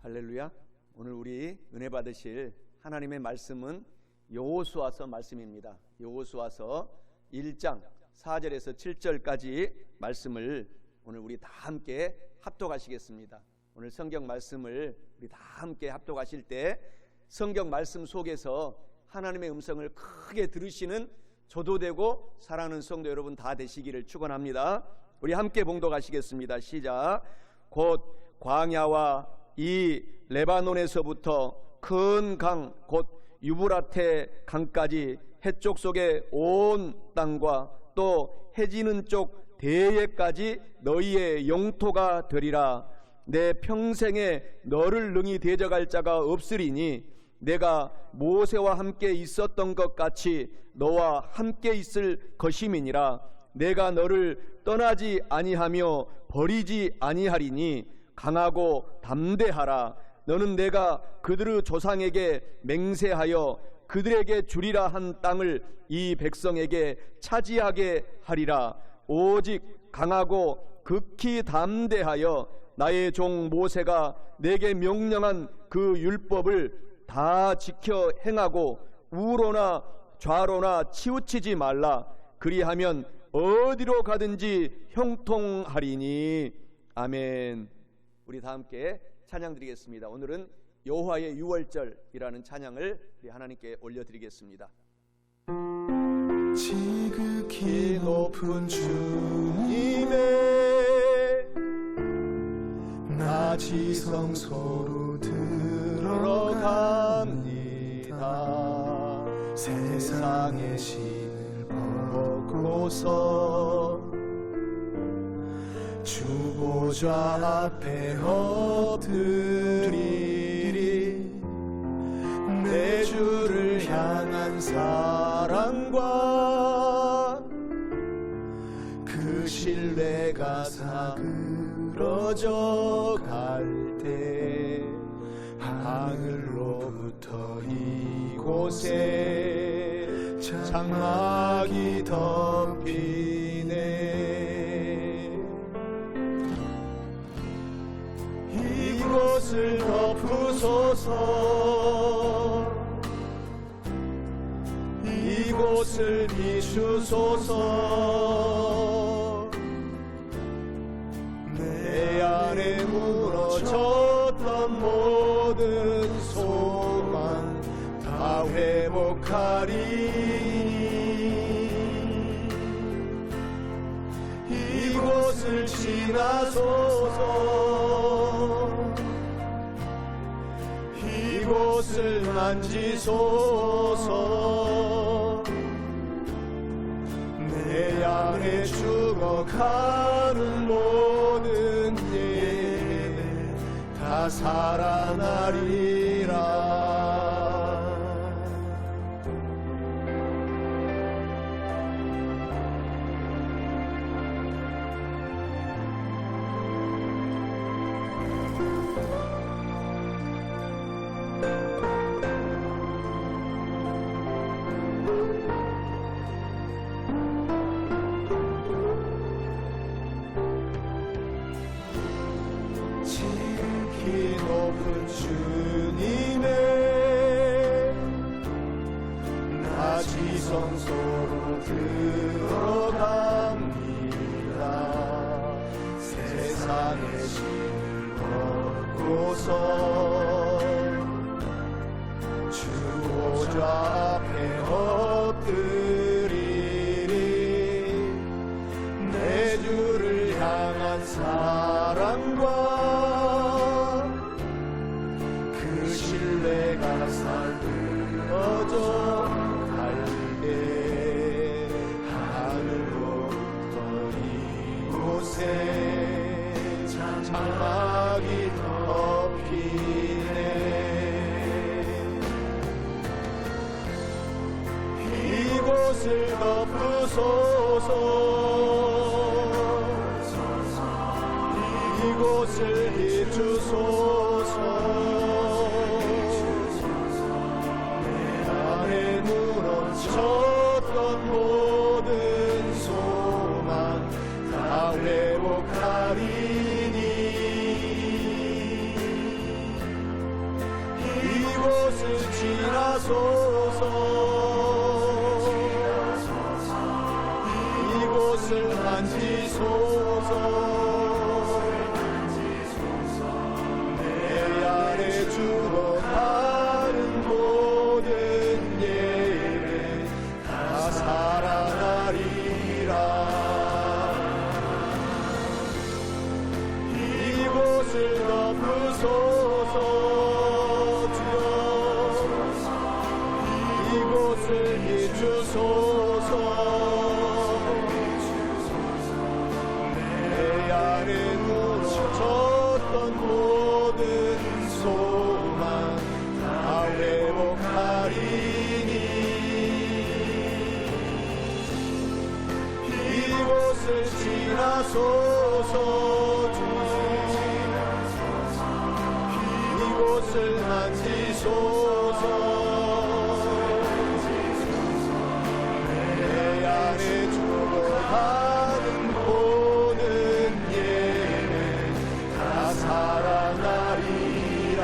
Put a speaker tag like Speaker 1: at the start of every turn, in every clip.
Speaker 1: 할렐루야. 오늘 우리 은혜 받으실 하나님의 말씀은 여호수아서 말씀입니다. 여호수아서 1장 4절에서 7절까지 말씀을 오늘 우리 다 함께 합독하시겠습니다. 오늘 성경 말씀을 우리 다 함께 합독하실 때 성경 말씀 속에서 하나님의 음성을 크게 들으시는 저도 되고 사랑하는 성도 여러분 다 되시기를 축원합니다. 우리 함께 봉독하시겠습니다. 시작. 곧 광야와 이 레바논에서부터 큰 강 곧 유브라테 강까지 해쪽 속의 온 땅과 또 해지는 쪽 대예까지 너희의 영토가 되리라. 내 평생에 너를 능히 대적할 자가 없으리니 내가 모세와 함께 있었던 것 같이 너와 함께 있을 것임이니라. 내가 너를 떠나지 아니하며 버리지 아니하리니 강하고 담대하라. 너는 내가 그들의 조상에게 맹세하여 그들에게 주리라 한 땅을 이 백성에게 차지하게 하리라. 오직 강하고 극히 담대하여 나의 종 모세가 내게 명령한 그 율법을 다 지켜 행하고 우로나 좌로나 치우치지 말라. 그리하면 어디로 가든지 형통하리니. 아멘. 우리 다 함께 찬양 드리겠습니다. 오늘은 여호와의 유월절이라는 찬양을 우리 하나님께 올려드리겠습니다.
Speaker 2: 지극히 높은 주님의 낮이 성소로 들어갑니다. 세상의 신을 벗고서 주 보좌 앞에 엎드리리. 내 주를 향한 사랑과 그 신뢰가 사그러져 갈 때 하늘로부터 이곳에 장막이 덮이네. 이곳을 덮으소서. 이곳을 비추소서. 내 안에 무너졌던 모든 소망 다 회복하리니 이곳을 지나소서. 이곳을 만지소서. 내 안에 죽어가는 모든 예배 다 살아나리라. 지극히 높은 주님의 낮이 성소로 들어갑니다. 세상의 신을 벗고서 주 보좌 앞에 엎드리리. 내 주를 향한 사랑과 그 신뢰가 사그러져 갈 때 하늘로부터 이곳에 장막이 덮이네. 이곳을 덮으소서. 이곳을 비추소서. 내 안에 무너졌던 모든 소망 다 회복하리니 이곳을 만지소서 내 안에 주로 다른 모든 예배 다 살아나리라. 이곳을 덮으소서 주여 이곳을 비추소서 내 안에 무너졌던 모든 소망 다 회복하리니 이곳을 지나소서 이곳을 만지소서 내 안에 주로 가는 모든 예배 다 살아나리라.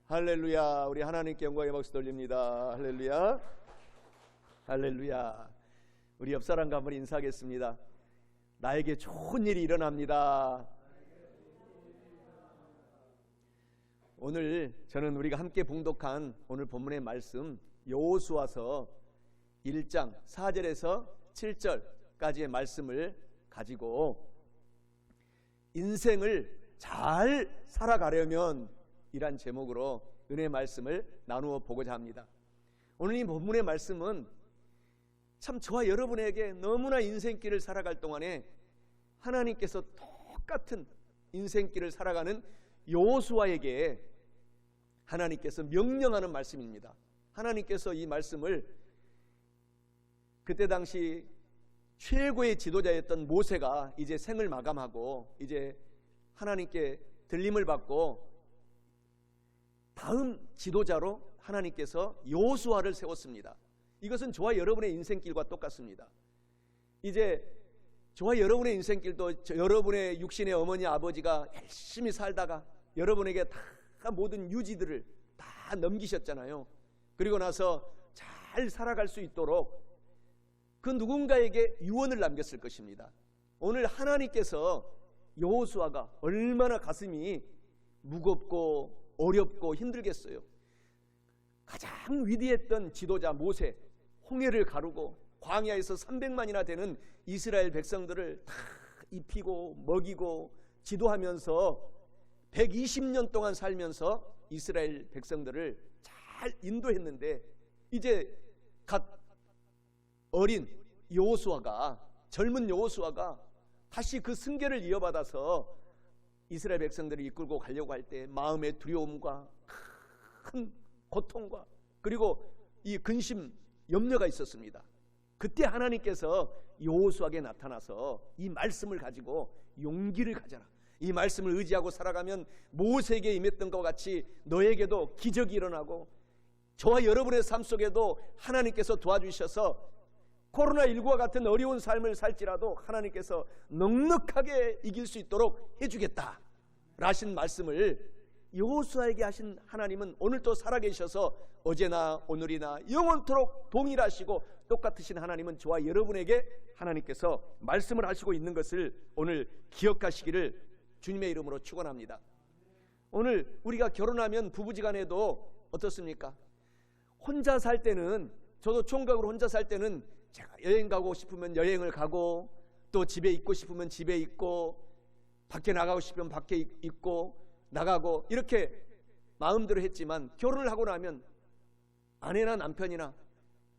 Speaker 1: 할렐루야. 우리 하나님께 영광의 박수 돌립니다. 할렐루야. 할렐루야. 우리 옆 사람과 한번 인사하겠습니다. 나에게 좋은 일이 일어납니다. 오늘 저는 우리가 함께 봉독한 오늘 본문의 말씀 여호수아서 1장 4절에서 7절까지의 말씀을 가지고 인생을 잘 살아가려면 이란 제목으로 은혜의 말씀을 나누어 보고자 합니다. 오늘 이 본문의 말씀은 참 저와 여러분에게 너무나 인생길을 살아갈 동안에 하나님께서 똑같은 인생길을 살아가는 여호수아에게 하나님께서 명령하는 말씀입니다. 하나님께서 이 말씀을 그때 당시 최고의 지도자였던 모세가 이제 생을 마감하고 이제 하나님께 들림을 받고 다음 지도자로 하나님께서 여호수아를 세웠습니다. 이것은 저와 여러분의 인생길과 똑같습니다. 이제 저와 여러분의 인생길도 여러분의 육신의 어머니 아버지가 열심히 살다가 여러분에게 다 모든 유지들을 다 넘기셨잖아요. 그리고 나서 잘 살아갈 수 있도록 그 누군가에게 유언을 남겼을 것입니다. 오늘 하나님께서 여호수아가 얼마나 가슴이 무겁고 어렵고 힘들겠어요. 가장 위대했던 지도자 모세, 홍해를 가르고 광야에서 300만이나 되는 이스라엘 백성들을 다 입히고 먹이고 지도하면서 120년 동안 살면서 이스라엘 백성들을 잘 인도했는데 이제 갓 어린 여호수아가 젊은 여호수아가 다시 그 승계를 이어받아서 이스라엘 백성들을 이끌고 가려고 할 때 마음의 두려움과 큰 고통과 그리고 이 근심 염려가 있었습니다. 그때 하나님께서 여호수아에게 나타나서 이 말씀을 가지고 용기를 가져라. 이 말씀을 의지하고 살아가면 모세에게 임했던 것 같이 너에게도 기적이 일어나고 저와 여러분의 삶 속에도 하나님께서 도와주셔서 코로나19와 같은 어려운 삶을 살지라도 하나님께서 넉넉하게 이길 수 있도록 해주겠다 라신 말씀을 여호수아에게 하신 하나님은 오늘도 살아계셔서 어제나 오늘이나 영원토록 동일하시고 똑같으신 하나님은 저와 여러분에게 하나님께서 말씀을 하시고 있는 것을 오늘 기억하시기를 주님의 이름으로 축원합니다. 오늘 우리가 결혼하면 부부지간에도 어떻습니까? 혼자 살 때는 저도 총각으로 혼자 살 때는 제가 여행 가고 싶으면 여행을 가고 또 집에 있고 싶으면 집에 있고 밖에 나가고 싶으면 밖에 있고 나가고 이렇게 마음대로 했지만 결혼을 하고 나면 아내나 남편이나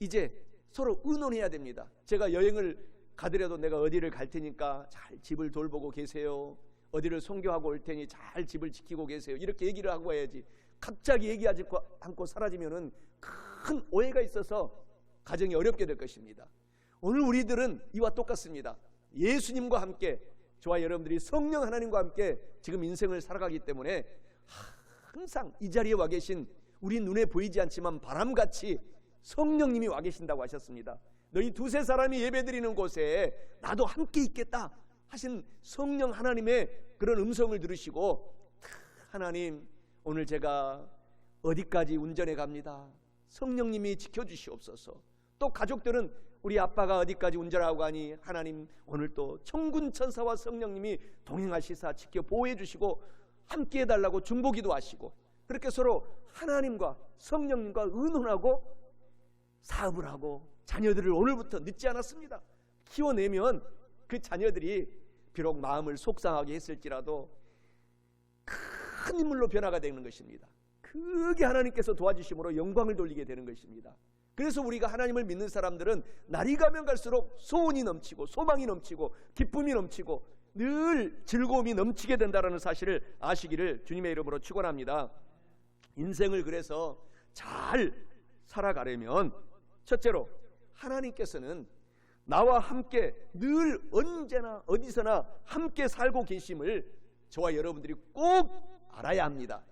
Speaker 1: 이제 서로 의논해야 됩니다. 제가 여행을 가더라도 내가 어디를 갈 테니까 잘 집을 돌보고 계세요. 어디를 송교하고 올 테니 잘 집을 지키고 계세요. 이렇게 얘기를 하고 와야지 갑자기 얘기하지 않고 사라지면은 큰 오해가 있어서 가정이 어렵게 될 것입니다. 오늘 우리들은 이와 똑같습니다. 예수님과 함께 저와 여러분들이 성령 하나님과 함께 지금 인생을 살아가기 때문에 항상 이 자리에 와 계신 우리 눈에 보이지 않지만 바람같이 성령님이 와 계신다고 하셨습니다. 너희 두세 사람이 예배드리는 곳에 나도 함께 있겠다 하신 성령 하나님의 그런 음성을 들으시고 하나님, 오늘 제가 어디까지 운전해 갑니다. 성령님이 지켜주시옵소서. 또 가족들은 우리 아빠가 어디까지 운전하고 가니 하나님 오늘 또 천군 천사와 성령님이 동행하시사 지켜 보호해 주시고 함께 해달라고 중보기도 하시고, 그렇게 서로 하나님과 성령님과 의논하고 사업을 하고 자녀들을 오늘부터 늦지 않았습니다. 키워내면 그 자녀들이 비록 마음을 속상하게 했을지라도 큰 인물로 변화가 되는 것입니다. 그게 하나님께서 도와주심으로 영광을 돌리게 되는 것입니다. 그래서 우리가 하나님을 믿는 사람들은 날이 가면 갈수록 소원이 넘치고 소망이 넘치고 기쁨이 넘치고 늘 즐거움이 넘치게 된다는 사실을 아시기를 주님의 이름으로 축원합니다. 인생을 그래서 잘 살아가려면 첫째로 하나님께서는 나와 함께 늘 언제나 어디서나 함께 살고 계심을 저와 여러분들이 꼭 알아야 합니다.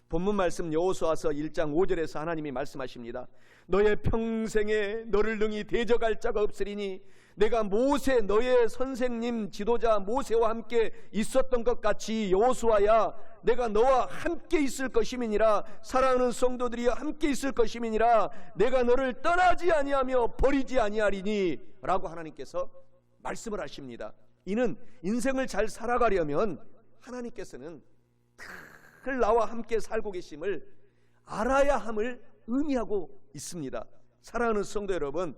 Speaker 1: 본문 말씀 여호수아서 1장 5절에서 하나님이 말씀하십니다. 너의 평생에 너를 능히 대적할 자가 없으리니 내가 모세 너의 선생님 지도자 모세와 함께 있었던 것 같이 여호수아야 내가 너와 함께 있을 것임이니라. 사랑하는 성도들이 함께 있을 것임이니라. 내가 너를 떠나지 아니하며 버리지 아니하리니 라고 하나님께서 말씀을 하십니다. 이는 인생을 잘 살아가려면 하나님께서는 늘 나와 함께 살고 계심을 알아야 함을 의미하고 있습니다. 사랑하는 성도 여러분,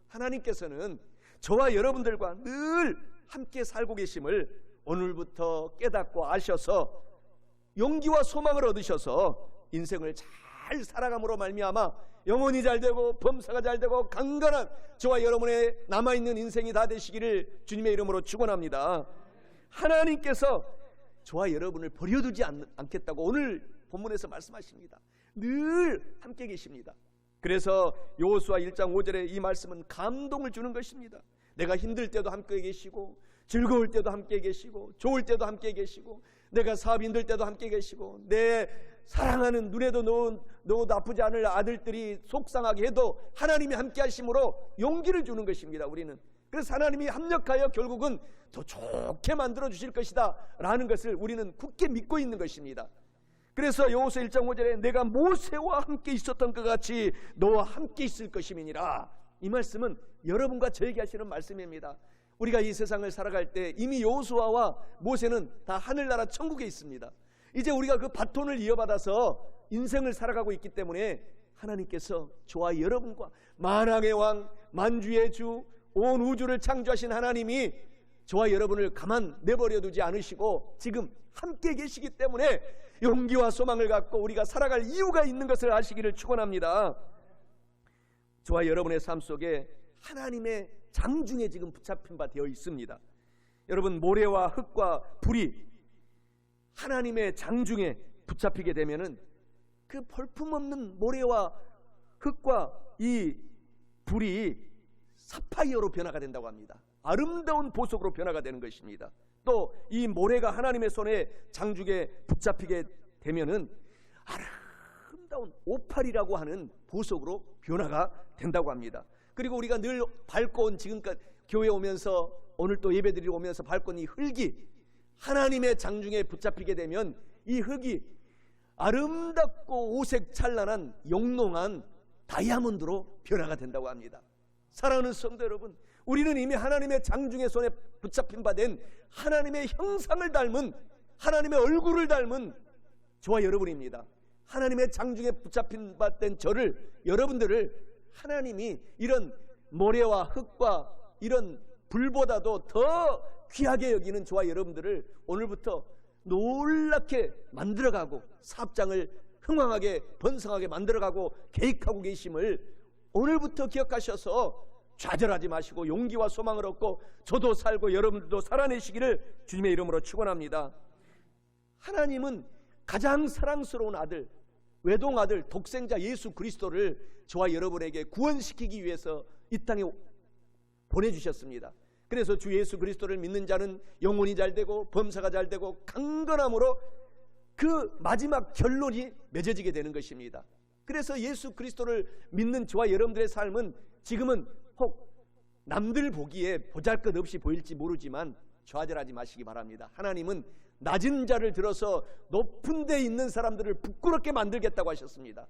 Speaker 1: 하나님께서는 저와 여러분들과 늘 함께 살고 계심을 오늘부터 깨닫고 아셔서 용기와 소망을 얻으셔서 인생을 잘 살아감으로 말미암아 영혼이 잘되고 범사가 잘되고 강건한 저와 여러분의 남아있는 인생이 다 되시기를 주님의 이름으로 축원합니다. 하나님께서 저와 여러분을 버려두지 않겠다고 오늘 본문에서 말씀하십니다. 늘 함께 계십니다. 그래서 여호수아 1장 5절에 이 말씀은 감동을 주는 것입니다. 내가 힘들 때도 함께 계시고 즐거울 때도 함께 계시고 좋을 때도 함께 계시고 내가 사업 힘들 때도 함께 계시고 내 사랑하는 눈에도 넣어도 아프지 않을 아들들이 속상하게 해도 하나님이 함께 하심으로 용기를 주는 것입니다. 우리는 그래서 하나님이 합력하여 결국은 더 좋게 만들어 주실 것이다 라는 것을 우리는 굳게 믿고 있는 것입니다. 그래서 여호수아 1장 5절에 내가 모세와 함께 있었던 것 같이 너와 함께 있을 것임이니라. 이 말씀은 여러분과 저에게 하시는 말씀입니다. 우리가 이 세상을 살아갈 때 이미 여호수아와 모세는 다 하늘나라 천국에 있습니다. 이제 우리가 그 바톤을 이어받아서 인생을 살아가고 있기 때문에 하나님께서 저와 여러분과 만왕의 왕 만주의 주 온 우주를 창조하신 하나님이 저와 여러분을 가만 내버려 두지 않으시고 지금 함께 계시기 때문에 용기와 소망을 갖고 우리가 살아갈 이유가 있는 것을 아시기를 축원합니다. 저와 여러분의 삶 속에 하나님의 장중에 지금 붙잡힌 바 되어 있습니다. 여러분, 모래와 흙과 불이 하나님의 장중에 붙잡히게 되면은 그 볼품없는 모래와 흙과 이 불이 사파이어로 변화가 된다고 합니다. 아름다운 보석으로 변화가 되는 것입니다. 또 이 모래가 하나님의 손에 장중에 붙잡히게 되면은 아름다운 오팔이라고 하는 보석으로 변화가 된다고 합니다. 그리고 우리가 늘 밟고 온 지금까지 교회 오면서 오늘 또 예배드리러 오면서 밟고 온 이 흙이 하나님의 장중에 붙잡히게 되면 이 흙이 아름답고 오색 찬란한 영롱한 다이아몬드로 변화가 된다고 합니다. 사랑하는 성도 여러분, 우리는 이미 하나님의 장중의 손에 붙잡힌 바 된 하나님의 형상을 닮은 하나님의 얼굴을 닮은 저와 여러분입니다. 하나님의 장중에 붙잡힌 바 된 저를, 여러분들을 하나님이 이런 모래와 흙과 이런 불보다도 더 귀하게 여기는 저와 여러분들을 오늘부터 놀랍게 만들어가고 사업장을 흥왕하게 번성하게 만들어가고 계획하고 계심을 오늘부터 기억하셔서 좌절하지 마시고 용기와 소망을 얻고 저도 살고 여러분들도 살아내시기를 주님의 이름으로 축원합니다. 하나님은 가장 사랑스러운 아들, 외동아들, 독생자 예수 그리스도를 저와 여러분에게 구원시키기 위해서 이 땅에 보내주셨습니다. 그래서 주 예수 그리스도를 믿는 자는 영혼이 잘되고 범사가 잘되고 강건함으로 그 마지막 결론이 맺어지게 되는 것입니다. 그래서 예수 그리스도를 믿는 저와 여러분들의 삶은 지금은 혹 남들 보기에 보잘것없이 보일지 모르지만 좌절하지 마시기 바랍니다. 하나님은 낮은 자를 들어서 높은 데 있는 사람들을 부끄럽게 만들겠다고 하셨습니다.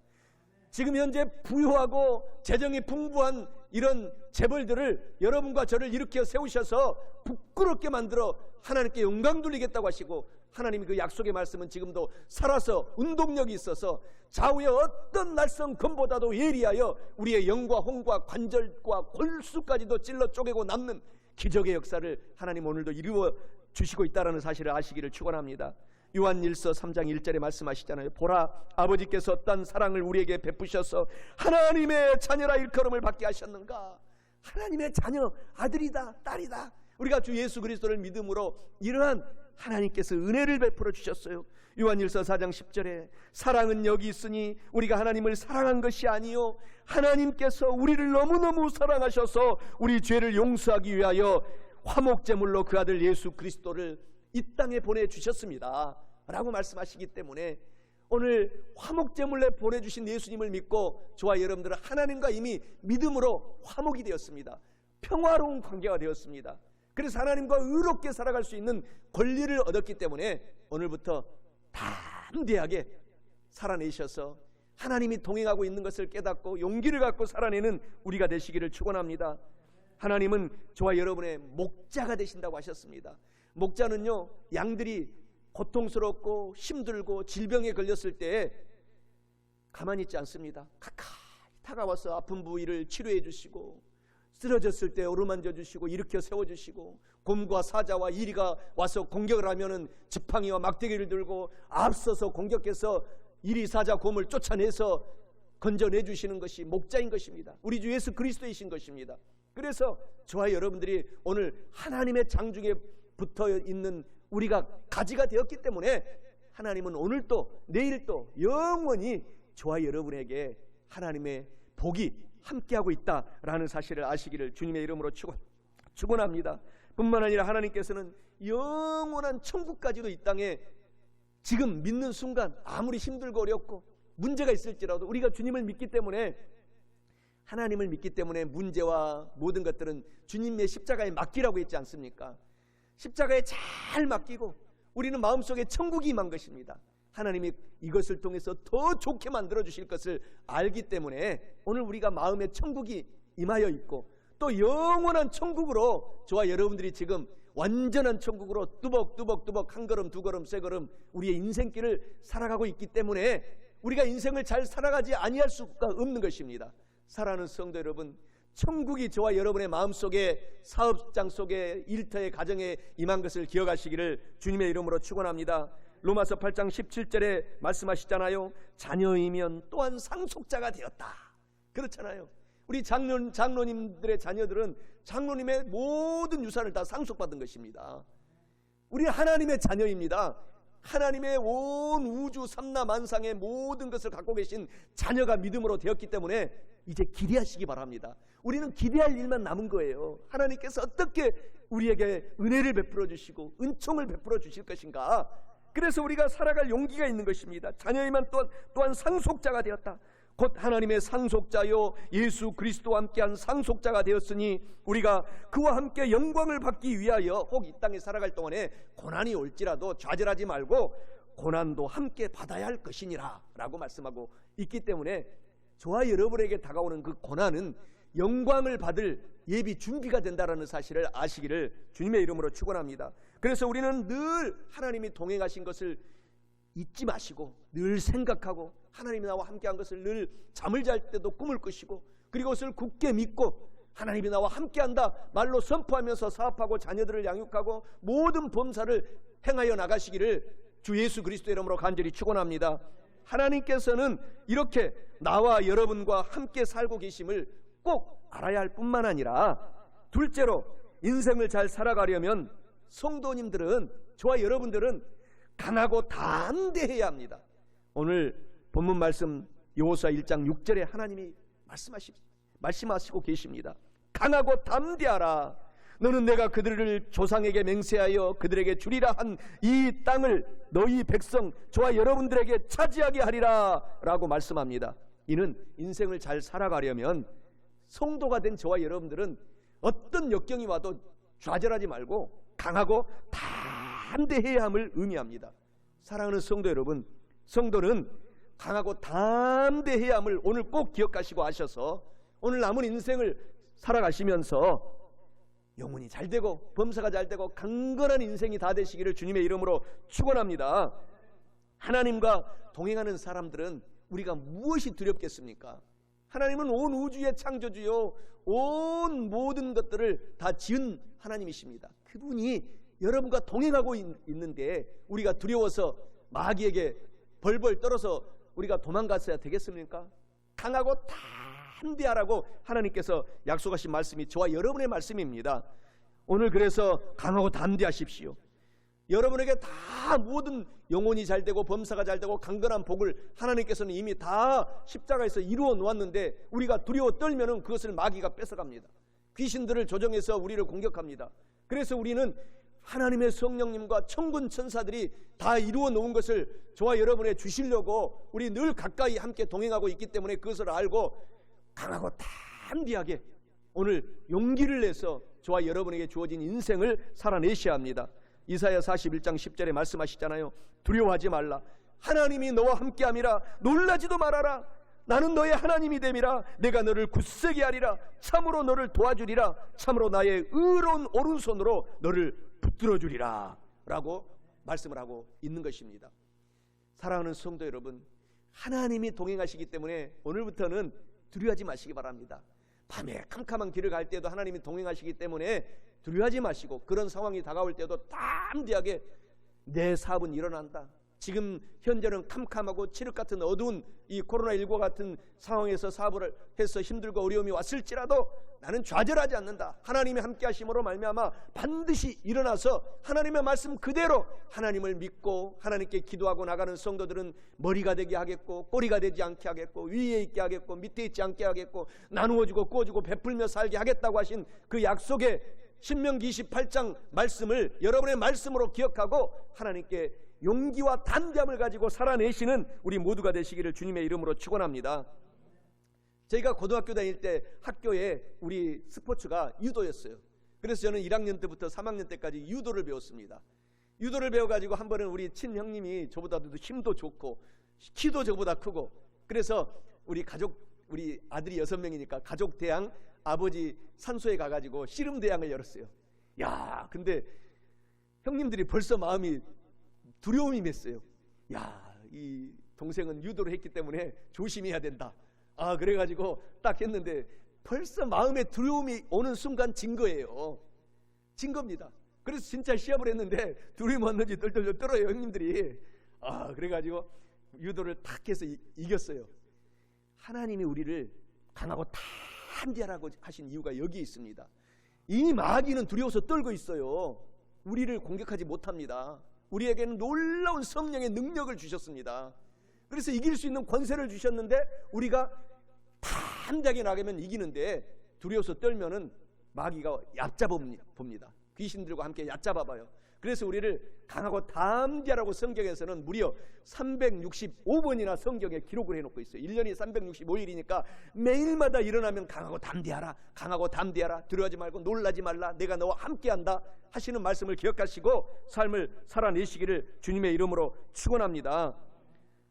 Speaker 1: 지금 현재 부유하고 재정이 풍부한 이런 재벌들을 여러분과 저를 일으켜 세우셔서 부끄럽게 만들어 하나님께 영광 돌리겠다고 하시고, 하나님이 그 약속의 말씀은 지금도 살아서 운동력이 있어서 좌우의 어떤 날선 검보다도 예리하여 우리의 영과 홍과 관절과 골수까지도 찔러 쪼개고 남는 기적의 역사를 하나님 오늘도 이루어 주시고 있다는 사실을 아시기를 축원합니다. 요한일서 3장 1절에 말씀하시잖아요. 보라, 아버지께서 어떤 사랑을 우리에게 베푸셔서 하나님의 자녀라 일컬음을 받게 하셨는가. 하나님의 자녀, 아들이다, 딸이다. 우리가 주 예수 그리스도를 믿음으로 이러한 하나님께서 은혜를 베풀어 주셨어요. 요한일서 4장 10절에 사랑은 여기 있으니 우리가 하나님을 사랑한 것이 아니요 하나님께서 우리를 너무너무 사랑하셔서 우리 죄를 용서하기 위하여 화목제물로 그 아들 예수 그리스도를 이 땅에 보내주셨습니다 라고 말씀하시기 때문에 오늘 화목제물로 보내주신 예수님을 믿고 저와 여러분들은 하나님과 이미 믿음으로 화목이 되었습니다. 평화로운 관계가 되었습니다. 그래서 하나님과 의롭게 살아갈 수 있는 권리를 얻었기 때문에 오늘부터 담대하게 살아내셔서 하나님이 동행하고 있는 것을 깨닫고 용기를 갖고 살아내는 우리가 되시기를 축원합니다. 하나님은 저와 여러분의 목자가 되신다고 하셨습니다. 목자는요, 양들이 고통스럽고 힘들고 질병에 걸렸을 때 가만히 있지 않습니다. 가까이 다가와서 아픈 부위를 치료해 주시고, 쓰러졌을 때 어루만져 주시고 일으켜 세워 주시고, 곰과 사자와 이리가 와서 공격을 하면은 지팡이와 막대기를 들고 앞서서 공격해서 이리 사자 곰을 쫓아내서 건져내 주시는 것이 목자인 것입니다. 우리 주 예수 그리스도이신 것입니다. 그래서 저와 여러분들이 오늘 하나님의 장중에 붙어 있는 우리가 가지가 되었기 때문에 하나님은 오늘도 내일도 영원히 저와 여러분에게 하나님의 복이 함께하고 있다라는 사실을 아시기를 주님의 이름으로 축원합니다. 뿐만 아니라 하나님께서는 영원한 천국까지도 이 땅에 지금 믿는 순간 아무리 힘들고 어렵고 문제가 있을지라도 우리가 주님을 믿기 때문에, 하나님을 믿기 때문에 문제와 모든 것들은 주님의 십자가에 맡기라고 했지 않습니까? 십자가에 잘 맡기고 우리는 마음속에 천국이 임한 것입니다. 하나님이 이것을 통해서 더 좋게 만들어 주실 것을 알기 때문에 오늘 우리가 마음에 천국이 임하여 있고, 또 영원한 천국으로 저와 여러분들이 지금 완전한 천국으로 뚜벅뚜벅 한 걸음 두 걸음 세 걸음 우리의 인생길을 살아가고 있기 때문에 우리가 인생을 잘 살아가지 아니할 수가 없는 것입니다. 사랑하는 성도 여러분, 천국이 저와 여러분의 마음속에, 사업장 속에, 일터의 가정에 임한 것을 기억하시기를 주님의 이름으로 축원합니다. 로마서 8장 17절에 말씀하시잖아요. 자녀이면 또한 상속자가 되었다. 그렇잖아요. 우리 장로님들의 자녀들은 장로님의 모든 유산을 다 상속받은 것입니다. 우리 하나님의 자녀입니다. 하나님의 온 우주 삼라만상의 모든 것을 갖고 계신 자녀가 믿음으로 되었기 때문에 이제 기대하시기 바랍니다. 우리는 기대할 일만 남은 거예요. 하나님께서 어떻게 우리에게 은혜를 베풀어 주시고 은총을 베풀어 주실 것인가. 그래서 우리가 살아갈 용기가 있는 것입니다. 자녀이면 또한 상속자가 되었다. 곧 하나님의 상속자요 예수 그리스도와 함께한 상속자가 되었으니 우리가 그와 함께 영광을 받기 위하여 혹 이 땅에 살아갈 동안에 고난이 올지라도 좌절하지 말고 고난도 함께 받아야 할 것이니라 라고 말씀하고 있기 때문에 저와 여러분에게 다가오는 그 고난은 영광을 받을 예비 준비가 된다는 사실을 아시기를 주님의 이름으로 축원합니다. 그래서 우리는 늘 하나님이 동행하신 것을 잊지 마시고 늘 생각하고, 하나님이 나와 함께한 것을 늘 잠을 잘 때도 꿈을 꾸시고, 그리고 그것을 굳게 믿고 하나님이 나와 함께한다 말로 선포하면서 사업하고 자녀들을 양육하고 모든 범사를 행하여 나가시기를 주 예수 그리스도의 이름으로 간절히 축원합니다. 하나님께서는 이렇게 나와 여러분과 함께 살고 계심을 꼭 알아야 할 뿐만 아니라, 둘째로 인생을 잘 살아가려면 성도님들은, 저와 여러분들은 강하고 담대해야 합니다. 오늘 본문 말씀 여호수아 1장 6절에 하나님이 말씀하시고 계십니다. 강하고 담대하라. 너는 내가 그들을 조상에게 맹세하여 그들에게 주리라 한 이 땅을 너희 백성 저와 여러분들에게 차지하게 하리라 라고 말씀합니다. 이는 인생을 잘 살아가려면 성도가 된 저와 여러분들은 어떤 역경이 와도 좌절하지 말고 강하고 담대해야 함을 의미합니다. 사랑하는 성도 여러분, 성도는 강하고 담대해야 함을 오늘 꼭 기억하시고 아셔서 오늘 남은 인생을 살아가시면서 영혼이 잘되고 범사가 잘되고 강건한 인생이 다 되시기를 주님의 이름으로 축원합니다. 하나님과 동행하는 사람들은 우리가 무엇이 두렵겠습니까? 하나님은 온 우주의 창조주요 온 모든 것들을 다 지은 하나님이십니다. 그분이 여러분과 동행하고 있는데 우리가 두려워서 마귀에게 벌벌 떨어서 우리가 도망갔어야 되겠습니까? 강하고 담대하라고 하나님께서 약속하신 말씀이 저와 여러분의 말씀입니다. 오늘 그래서 강하고 담대하십시오. 여러분에게 다 모든 영혼이 잘되고 범사가 잘되고 강건한 복을 하나님께서는 이미 다 십자가에서 이루어 놓았는데 우리가 두려워 떨면은 그것을 마귀가 뺏어갑니다. 귀신들을 조정해서 우리를 공격합니다. 그래서 우리는 하나님의 성령님과 천군 천사들이 다 이루어 놓은 것을 저와 여러분에 주시려고 우리 늘 가까이 함께 동행하고 있기 때문에 그것을 알고 강하고 담대하게 오늘 용기를 내서 저와 여러분에게 주어진 인생을 살아내셔야 합니다. 이사야 41장 10절에 말씀하시잖아요. 두려워하지 말라. 하나님이 너와 함께함이라. 놀라지도 말아라. 나는 너의 하나님이 됨이라. 내가 너를 굳세게 하리라. 참으로 너를 도와주리라. 참으로 나의 의로운 오른손으로 너를 붙들어 주리라 라고 말씀을 하고 있는 것입니다. 사랑하는 성도 여러분, 하나님이 동행하시기 때문에 오늘부터는 두려워하지 마시기 바랍니다. 밤에 캄캄한 길을 갈 때도 하나님이 동행하시기 때문에 두려워하지 마시고 그런 상황이 다가올 때도 담대하게 내 사업은 일어난다. 지금 현재는 캄캄하고 칠흑 같은 어두운 이 코로나19 같은 상황에서 사업을 해서 힘들고 어려움이 왔을지라도 나는 좌절하지 않는다. 하나님이 함께 하심으로 말미암아 반드시 일어나서 하나님의 말씀 그대로 하나님을 믿고 하나님께 기도하고 나가는 성도들은 머리가 되게 하겠고 꼬리가 되지 않게 하겠고 위에 있게 하겠고 밑에 있지 않게 하겠고 나누어주고 꾸어주고 베풀며 살게 하겠다고 하신 그 약속의 신명기 28장 말씀을 여러분의 말씀으로 기억하고 하나님께 용기와 담대함을 가지고 살아내시는 우리 모두가 되시기를 주님의 이름으로 축원합니다. 저희가 고등학교 다닐 때 학교에 우리 스포츠가 유도였어요. 그래서 저는 1학년 때부터 3학년 때까지 유도를 배웠습니다. 유도를 배워가지고 한 번은 우리 친형님이 저보다도 힘도 좋고 키도 저보다 크고 그래서 우리 아들이 6명이니까 가족대항 아버지 산소에 가가지고 씨름대항을 열었어요. 야, 근데 형님들이 벌써 마음이 두려움이 맺어요. 야, 이 동생은 유도를 했기 때문에 조심해야 된다. 그래가지고 딱 했는데 벌써 마음에 두려움이 오는 순간 진 거예요. 진 겁니다. 그래서 진짜 시합을 했는데 두려움 왔는지 덜덜 떨어요, 형님들이. 그래가지고 유도를 탁 해서 이겼어요. 하나님이 우리를 강하고 담대하라고 하신 이유가 여기 있습니다. 이 마귀는 두려워서 떨고 있어요. 우리를 공격하지 못합니다. 우리에게는 놀라운 성령의 능력을 주셨습니다. 그래서 이길 수 있는 권세를 주셨는데 우리가 담대하게 나가면 이기는데 두려워서 떨면은 마귀가 얕잡아봅니다. 귀신들과 함께 얕잡아봐요. 그래서 우리를 강하고 담대하라고 성경에서는 무려 365번이나 성경에 기록을 해놓고 있어요. 1년이 365일이니까 매일마다 일어나면 강하고 담대하라, 강하고 담대하라, 두려워하지 말고 놀라지 말라, 내가 너와 함께한다 하시는 말씀을 기억하시고 삶을 살아내시기를 주님의 이름으로 축원합니다.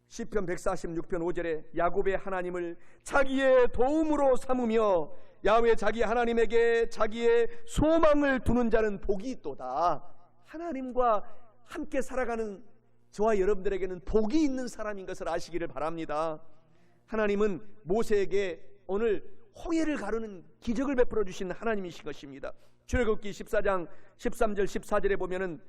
Speaker 1: 시편 146편 5절에 야곱의 하나님을 자기의 도움으로 삼으며 야훼 자기 하나님에게 자기의 소망을 두는 자는 복이 있도다. 하나님과 함께 살아가는 저와 여러분들에게는 복이 있는 사람인 것을 아시기를 바랍니다. 하나님은 모세에게 오늘 홍해를 가르는 기적을 베풀어 주신 하나님이신 것입니다. 출애굽기 14장 13절 14절에 보면은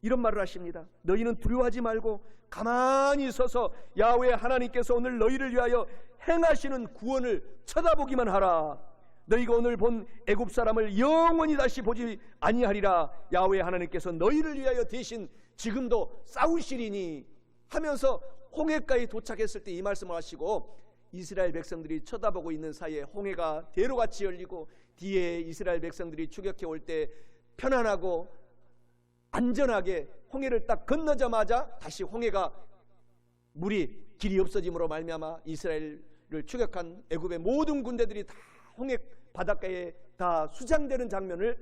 Speaker 1: 이런 말을 하십니다. 너희는 두려워하지 말고 가만히 서서 야훼 하나님께서 오늘 너희를 위하여 행하시는 구원을 쳐다보기만 하라. 너희가 오늘 본 애굽 사람을 영원히 다시 보지 아니하리라. 야훼 하나님께서 너희를 위하여 대신 지금도 싸우시리니 하면서 홍해가에 도착했을 때 이 말씀을 하시고 이스라엘 백성들이 쳐다보고 있는 사이에 홍해가 대로같이 열리고 뒤에 이스라엘 백성들이 추격해 올 때 편안하고 안전하게 홍해를 딱 건너자마자 다시 홍해가 물이 길이 없어짐으로 말미암아 이스라엘을 추격한 애굽의 모든 군대들이 다 홍해 바닷가에 다 수장되는 장면을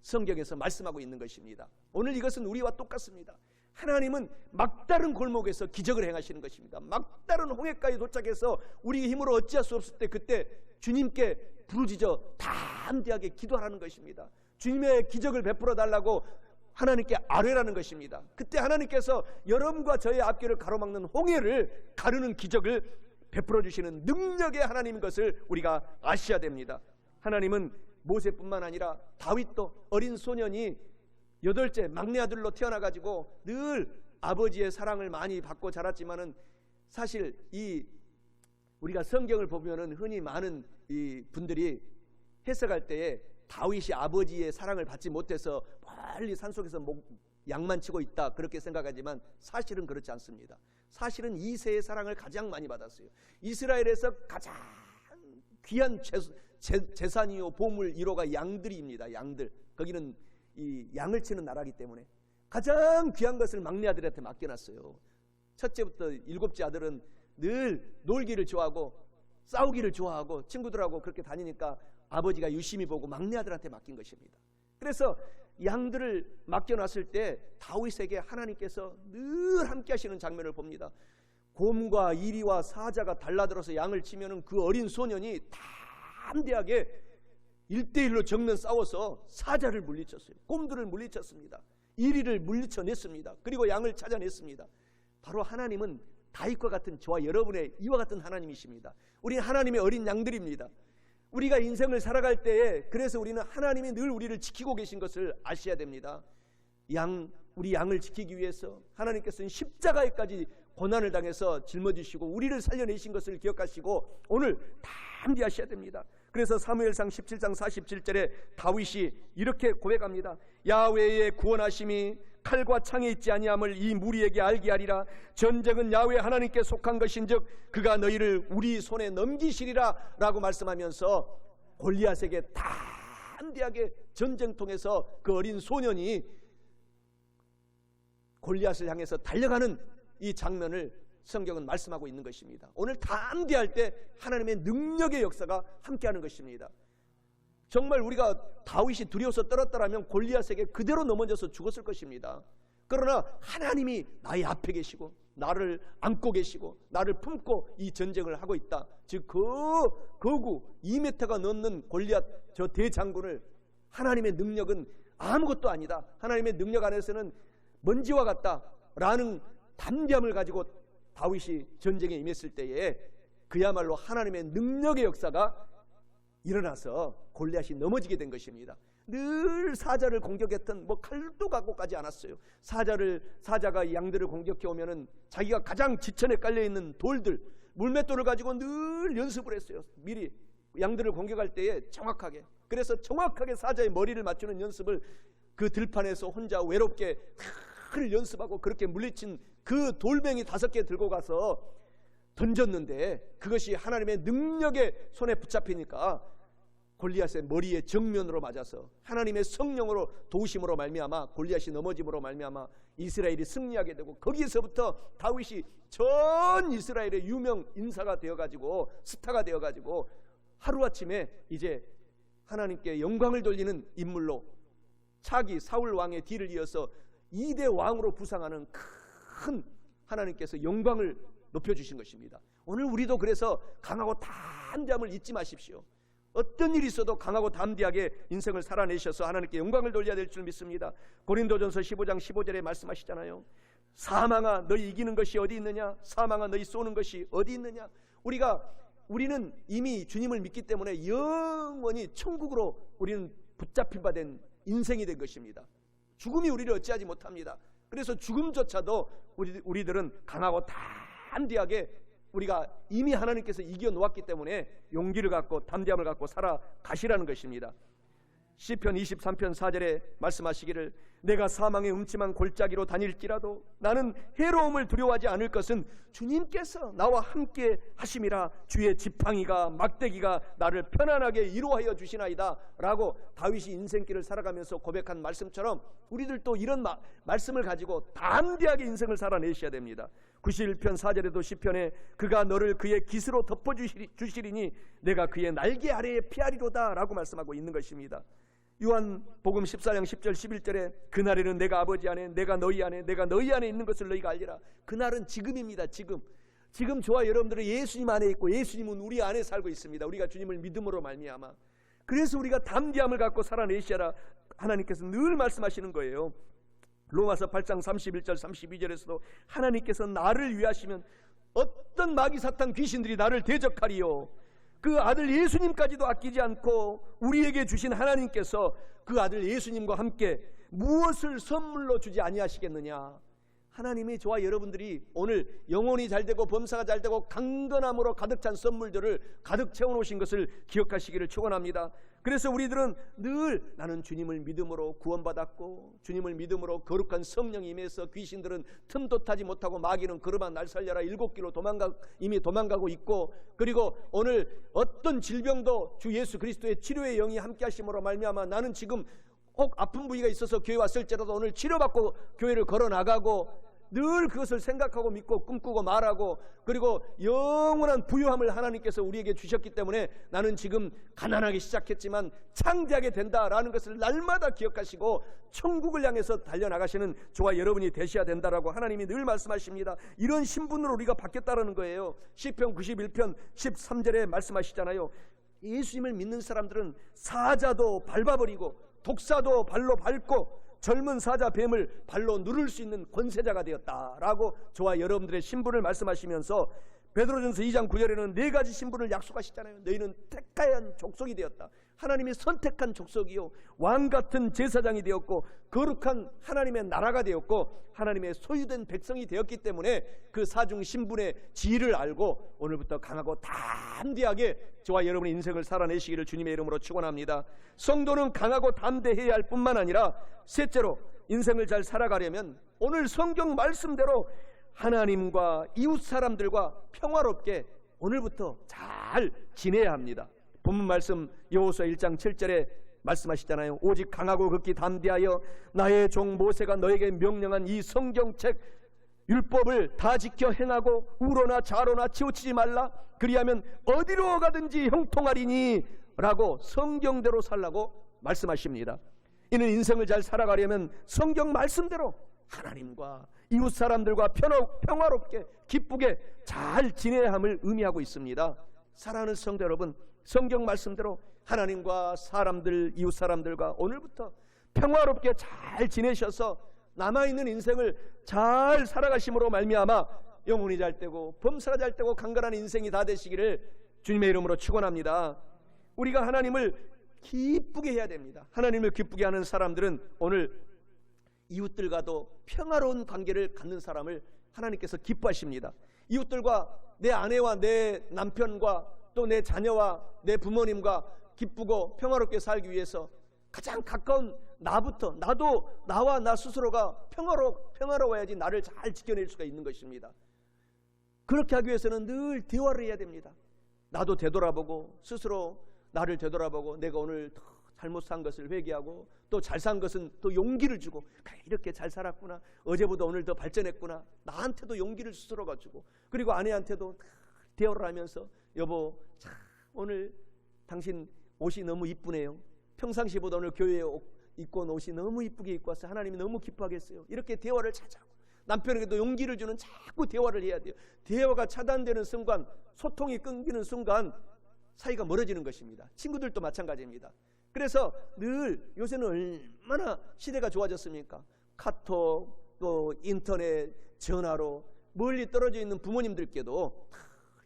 Speaker 1: 성경에서 말씀하고 있는 것입니다. 오늘 이것은 우리와 똑같습니다. 하나님은 막다른 골목에서 기적을 행하시는 것입니다. 막다른 홍해가에 도착해서 우리 힘으로 어찌할 수 없을 때 그때 주님께 부르짖어 담대하게 기도하라는 것입니다. 주님의 기적을 베풀어 달라고 하나님께 아뢰라는 것입니다. 그때 하나님께서 여러분과 저의 앞길을 가로막는 홍해를 가르는 기적을 베풀어 주시는 능력의 하나님인 것을 우리가 아셔야 됩니다. 하나님은 모세뿐만 아니라 다윗도 어린 소년이 8째 막내 아들로 태어나가지고 늘 아버지의 사랑을 많이 받고 자랐지만은 사실 우리가 성경을 보면은 흔히 많은 이 분들이 해석할 때에 다윗이 아버지의 사랑을 받지 못해서 멀리 산속에서 양만 치고 있다 그렇게 생각하지만 사실은 그렇지 않습니다. 사실은 이새의 사랑을 가장 많이 받았어요. 이스라엘에서 가장 귀한 재산이요 보물 1호가 양들입니다. 양들. 거기는 이 양을 치는 나라이기 때문에 가장 귀한 것을 막내 아들한테 맡겨놨어요. 첫째부터 7째 아들은 늘 놀기를 좋아하고 싸우기를 좋아하고 친구들하고 그렇게 다니니까 아버지가 유심히 보고 막내 아들한테 맡긴 것입니다. 그래서 양들을 맡겨놨을 때 다윗에게 하나님께서 늘 함께 하시는 장면을 봅니다. 곰과 이리와 사자가 달라들어서 양을 치면은 그 어린 소년이 담대하게 1대1로 정면 싸워서 사자를 물리쳤어요. 곰들을 물리쳤습니다. 이리를 물리쳐냈습니다. 그리고 양을 찾아냈습니다. 바로 하나님은 다윗과 같은 저와 여러분의 이와 같은 하나님이십니다. 우리는 하나님의 어린 양들입니다. 우리가 인생을 살아갈 때에 그래서 우리는 하나님이 늘 우리를 지키고 계신 것을 아셔야 됩니다. 우리 양을 지키기 위해서 하나님께서는 십자가에까지 고난을 당해서 짊어지시고 우리를 살려내신 것을 기억하시고 오늘 담대하셔야 됩니다. 그래서 사무엘상 17장 47절에 다윗이 이렇게 고백합니다. 야훼의 구원하심이 칼과 창에 있지 아니함을 이 무리에게 알게 하리라. 전쟁은 야훼 하나님께 속한 것인즉 그가 너희를 우리 손에 넘기시리라 라고 말씀하면서 골리앗에게 담대하게 전쟁통에서 그 어린 소년이 골리앗을 향해서 달려가는 이 장면을 성경은 말씀하고 있는 것입니다. 오늘 담대할 때 하나님의 능력의 역사가 함께하는 것입니다. 정말 우리가 다윗이 두려워서 떨었더라면 골리앗에게 그대로 넘어져서 죽었을 것입니다. 그러나 하나님이 나의 앞에 계시고 나를 안고 계시고 나를 품고 이 전쟁을 하고 있다. 즉 거구 2m가 넘는 골리앗 저 대장군을 하나님의 능력은 아무것도 아니다. 하나님의 능력 안에서는 먼지와 같다라는 담대함을 가지고 다윗이 전쟁에 임했을 때에 그야말로 하나님의 능력의 역사가 일어나서 골리앗이 넘어지게 된 것입니다. 늘 사자를 공격했던 칼도 갖고 가지 않았어요. 사자가 양들을 공격해 오면은 자기가 가장 지천에 깔려 있는 돌들, 물맷돌을 가지고 늘 연습을 했어요. 미리 양들을 공격할 때에 정확하게. 그래서 정확하게 사자의 머리를 맞추는 연습을 그 들판에서 혼자 외롭게 늘 연습하고 그렇게 물리친 그 돌멩이 5개 들고 가서 던졌는데 그것이 하나님의 능력의 손에 붙잡히니까 골리앗의 머리에 정면으로 맞아서 하나님의 성령으로 도우심으로 말미암아 골리앗이 넘어짐으로 말미암아 이스라엘이 승리하게 되고 거기에서부터 다윗이 전 이스라엘의 유명 인사가 되어가지고 스타가 되어가지고 하루아침에 이제 하나님께 영광을 돌리는 인물로 차기 사울 왕의 뒤를 이어서 2대 왕으로 부상하는 큰 하나님께서 영광을 높여주신 것입니다. 오늘 우리도 그래서 강하고 담대함을 잊지 마십시오. 어떤 일이 있어도 강하고 담대하게 인생을 살아내셔서 하나님께 영광을 돌려야 될 줄 믿습니다. 고린도전서 15장 15절에 말씀하시잖아요. 사망아 너희 이기는 것이 어디 있느냐? 사망아 너희 쏘는 것이 어디 있느냐? 우리는 이미 주님을 믿기 때문에 영원히 천국으로 우리는 붙잡힌 바 된 인생이 된 것입니다. 죽음이 우리를 어찌하지 못합니다. 그래서 죽음조차도 우리들은 강하고 담대하게 우리가 이미 하나님께서 이겨놓았기 때문에 용기를 갖고 담대함을 갖고 살아가시라는 것입니다. 시편 23편 4절에 말씀하시기를 내가 사망의 음침한 골짜기로 다닐지라도 나는 해로움을 두려워하지 않을 것은 주님께서 나와 함께 하심이라. 주의 지팡이가 막대기가 나를 편안하게 위로하여 주시나이다 라고 다윗이 인생길을 살아가면서 고백한 말씀처럼 우리들도 이런 말씀을 가지고 담대하게 인생을 살아내셔야 됩니다. 91편 4절에도 시편에 그가 너를 그의 깃으로 덮어주시리니 내가 그의 날개 아래에 피하리로다 라고 말씀하고 있는 것입니다. 요한복음 14장 10절 11절에 그날에는 내가 아버지 안에, 내가 너희 안에, 내가 너희 안에 있는 것을 너희가 알리라. 그날은 지금입니다. 지금 저와 여러분들은 예수님 안에 있고 예수님은 우리 안에 살고 있습니다. 우리가 주님을 믿음으로 말미암아. 그래서 우리가 담대함을 갖고 살아내시라 하나님께서 늘 말씀하시는 거예요. 로마서 8장 31절 32절에서도 하나님께서 나를 위하시면 어떤 마귀 사탄 귀신들이 나를 대적하리요. 그 아들 예수님까지도 아끼지 않고 우리에게 주신 하나님께서 그 아들 예수님과 함께 무엇을 선물로 주지 아니하시겠느냐. 하나님이 저와 여러분들이 오늘 영혼이 잘되고 범사가 잘되고 강건함으로 가득 찬 선물들을 가득 채워놓으신 것을 기억하시기를 축원합니다. 그래서 우리들은 늘 나는 주님을 믿음으로 구원받았고 주님을 믿음으로 거룩한 성령이 임해서 귀신들은 틈도 타지 못하고 마귀는 걸음아 날 살려라 7길로 이미 도망가고 있고, 그리고 오늘 어떤 질병도 주 예수 그리스도의 치료의 영이 함께 하심으로 말미암아 나는 지금 꼭 아픈 부위가 있어서 교회 왔을지라도 오늘 치료받고 교회를 걸어나가고 늘 그것을 생각하고 믿고 꿈꾸고 말하고, 그리고 영원한 부유함을 하나님께서 우리에게 주셨기 때문에 나는 지금 가난하게 시작했지만 창대하게 된다라는 것을 날마다 기억하시고 천국을 향해서 달려나가시는 저와 여러분이 되셔야 된다라고 하나님이 늘 말씀하십니다. 이런 신분으로 우리가 바뀌었다는 거예요. 시편 91편 13절에 말씀하시잖아요. 예수님을 믿는 사람들은 사자도 밟아버리고 독사도 발로 밟고 젊은 사자 뱀을 발로 누를 수 있는 권세자가 되었다라고 저와 여러분들의 신분을 말씀하시면서 베드로전서 2장 9절에는 4가지 신분을 약속하시잖아요. 너희는 택한 족속이 되었다. 하나님이 선택한 족속이요 왕같은 제사장이 되었고 거룩한 하나님의 나라가 되었고 하나님의 소유된 백성이 되었기 때문에 그 사중 신분의 지위를 알고 오늘부터 강하고 담대하게 저와 여러분의 인생을 살아내시기를 주님의 이름으로 축원합니다. 성도는 강하고 담대해야 할 뿐만 아니라 셋째로 인생을 잘 살아가려면 오늘 성경 말씀대로 하나님과 이웃 사람들과 평화롭게 오늘부터 잘 지내야 합니다. 본문 말씀 여호수아 1장 7절에 말씀하시잖아요. 오직 강하고 극히 담대하여 나의 종 모세가 너에게 명령한 이 성경책 율법을 다 지켜 행하고 우로나 좌로나 치우치지 말라. 그리하면 어디로 가든지 형통하리니 라고 성경대로 살라고 말씀하십니다. 이는 인생을 잘 살아가려면 성경 말씀대로 하나님과 이웃 사람들과 평화롭게 기쁘게 잘 지내야 함을 의미하고 있습니다. 사랑하는 성도 여러분, 성경 말씀대로 하나님과 사람들, 이웃 사람들과 오늘부터 평화롭게 잘 지내셔서 남아있는 인생을 잘 살아가심으로 말미암아 영혼이 잘되고 범사가 잘되고 강건한 인생이 다 되시기를 주님의 이름으로 축원합니다. 우리가 하나님을 기쁘게 해야 됩니다. 하나님을 기쁘게 하는 사람들은 오늘 이웃들과도 평화로운 관계를 갖는 사람을 하나님께서 기뻐하십니다. 이웃들과 내 아내와 내 남편과 또 내 자녀와 내 부모님과 기쁘고 평화롭게 살기 위해서 가장 가까운 나부터 나와 나 스스로가 평화로워야지 나를 잘 지켜낼 수가 있는 것입니다. 그렇게 하기 위해서는 늘 대화를 해야 됩니다. 나도 되돌아보고 스스로 나를 되돌아보고 내가 오늘 잘못 산 것을 회개하고 또 잘 산 것은 또 용기를 주고 그래, 이렇게 잘 살았구나, 어제보다 오늘 더 발전했구나, 나한테도 용기를 스스로가 주고, 그리고 아내한테도 대화를 하면서 여보 참 오늘 당신 옷이 너무 이쁘네요. 평상시보다 오늘 교회에 입고 온 옷이 너무 이쁘게 입고 왔어요. 하나님이 너무 기뻐하겠어요. 이렇게 대화를 찾아고 남편에게도 용기를 주는 자꾸 대화를 해야 돼요. 대화가 차단되는 순간, 소통이 끊기는 순간 사이가 멀어지는 것입니다. 친구들도 마찬가지입니다. 그래서 늘 요새는 얼마나 시대가 좋아졌습니까? 카톡, 또 인터넷, 전화로 멀리 떨어져 있는 부모님들께도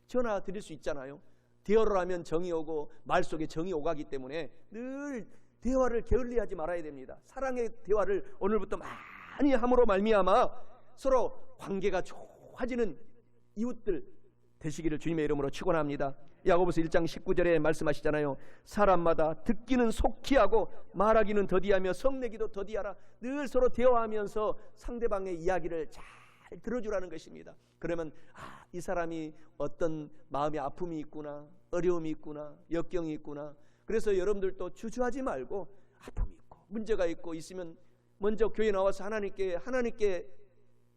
Speaker 1: 전화 드릴 수 있잖아요. 대화를 하면 정이 오고 말 속에 정이 오가기 때문에 늘 대화를 게을리하지 말아야 됩니다. 사랑의 대화를 오늘부터 많이 함으로 말미암아 서로 관계가 좋아지는 이웃들 되시기를 주님의 이름으로 축원합니다. 야고보서 1장 19절에 말씀하시잖아요. 사람마다 듣기는 속히 하고 말하기는 더디하며 성내기도 더디하라. 늘 서로 대화하면서 상대방의 이야기를 잘 들어주라는 것입니다. 그러면 이 사람이 어떤 마음의 아픔이 있구나, 어려움이 있구나, 역경이 있구나. 그래서 여러분들도 주저하지 말고 아픔이 있고 문제가 있고 있으면 먼저 교회 나와서 하나님께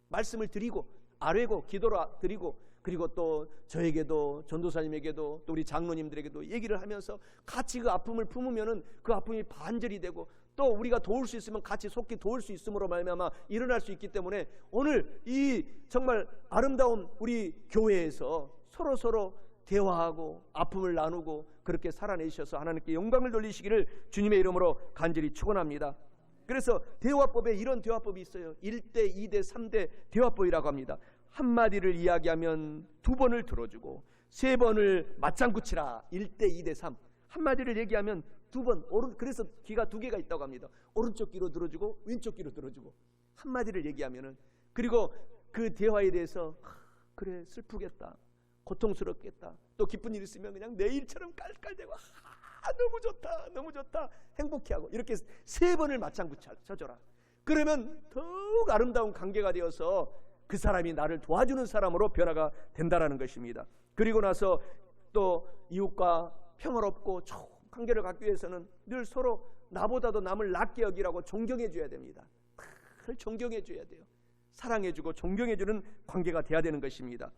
Speaker 1: 말씀을 드리고 아뢰고 기도로 드리고, 그리고 또 저에게도, 전도사님에게도, 또 우리 장로님들에게도 얘기를 하면서 같이 그 아픔을 품으면은 그 아픔이 반절이 되고, 또 우리가 도울 수 있으면 같이 속히 도울 수 있음으로 말미암아 일어날 수 있기 때문에 오늘 이 정말 아름다운 우리 교회에서 서로 대화하고 아픔을 나누고 그렇게 살아내셔서 하나님께 영광을 돌리시기를 주님의 이름으로 간절히 축원합니다. 그래서 대화법에 이런 대화법이 있어요. 1대, 2대, 3대 대화법이라고 합니다. 한마디를 이야기하면 2번을 들어주고 3번을 맞장구 치라. 1대, 2대, 3. 한마디를 얘기하면 2번, 그래서 귀가 2개가 있다고 합니다. 오른쪽 귀로 들어주고 왼쪽 귀로 들어주고, 한마디를 얘기하면은, 그리고 그 대화에 대해서 그래, 슬프겠다, 고통스럽겠다, 또 기쁜 일 있으면 그냥 내일처럼 깔깔대고 너무 좋다, 너무 좋다, 행복해하고, 이렇게 3번을 맞장구 쳐줘라. 그러면 더욱 아름다운 관계가 되어서 그 사람이 나를 도와주는 사람으로 변화가 된다라는 것입니다. 그리고 나서 또 이웃과 평화롭고 좋은 관계를 갖기 위해서는 늘 서로 나보다도 남을 낮게 여기라고 존경해 줘야 됩니다. 늘 존경해 줘야 돼요. 사랑해 주고 존경해 주는 관계가 돼야 되는 것입니다.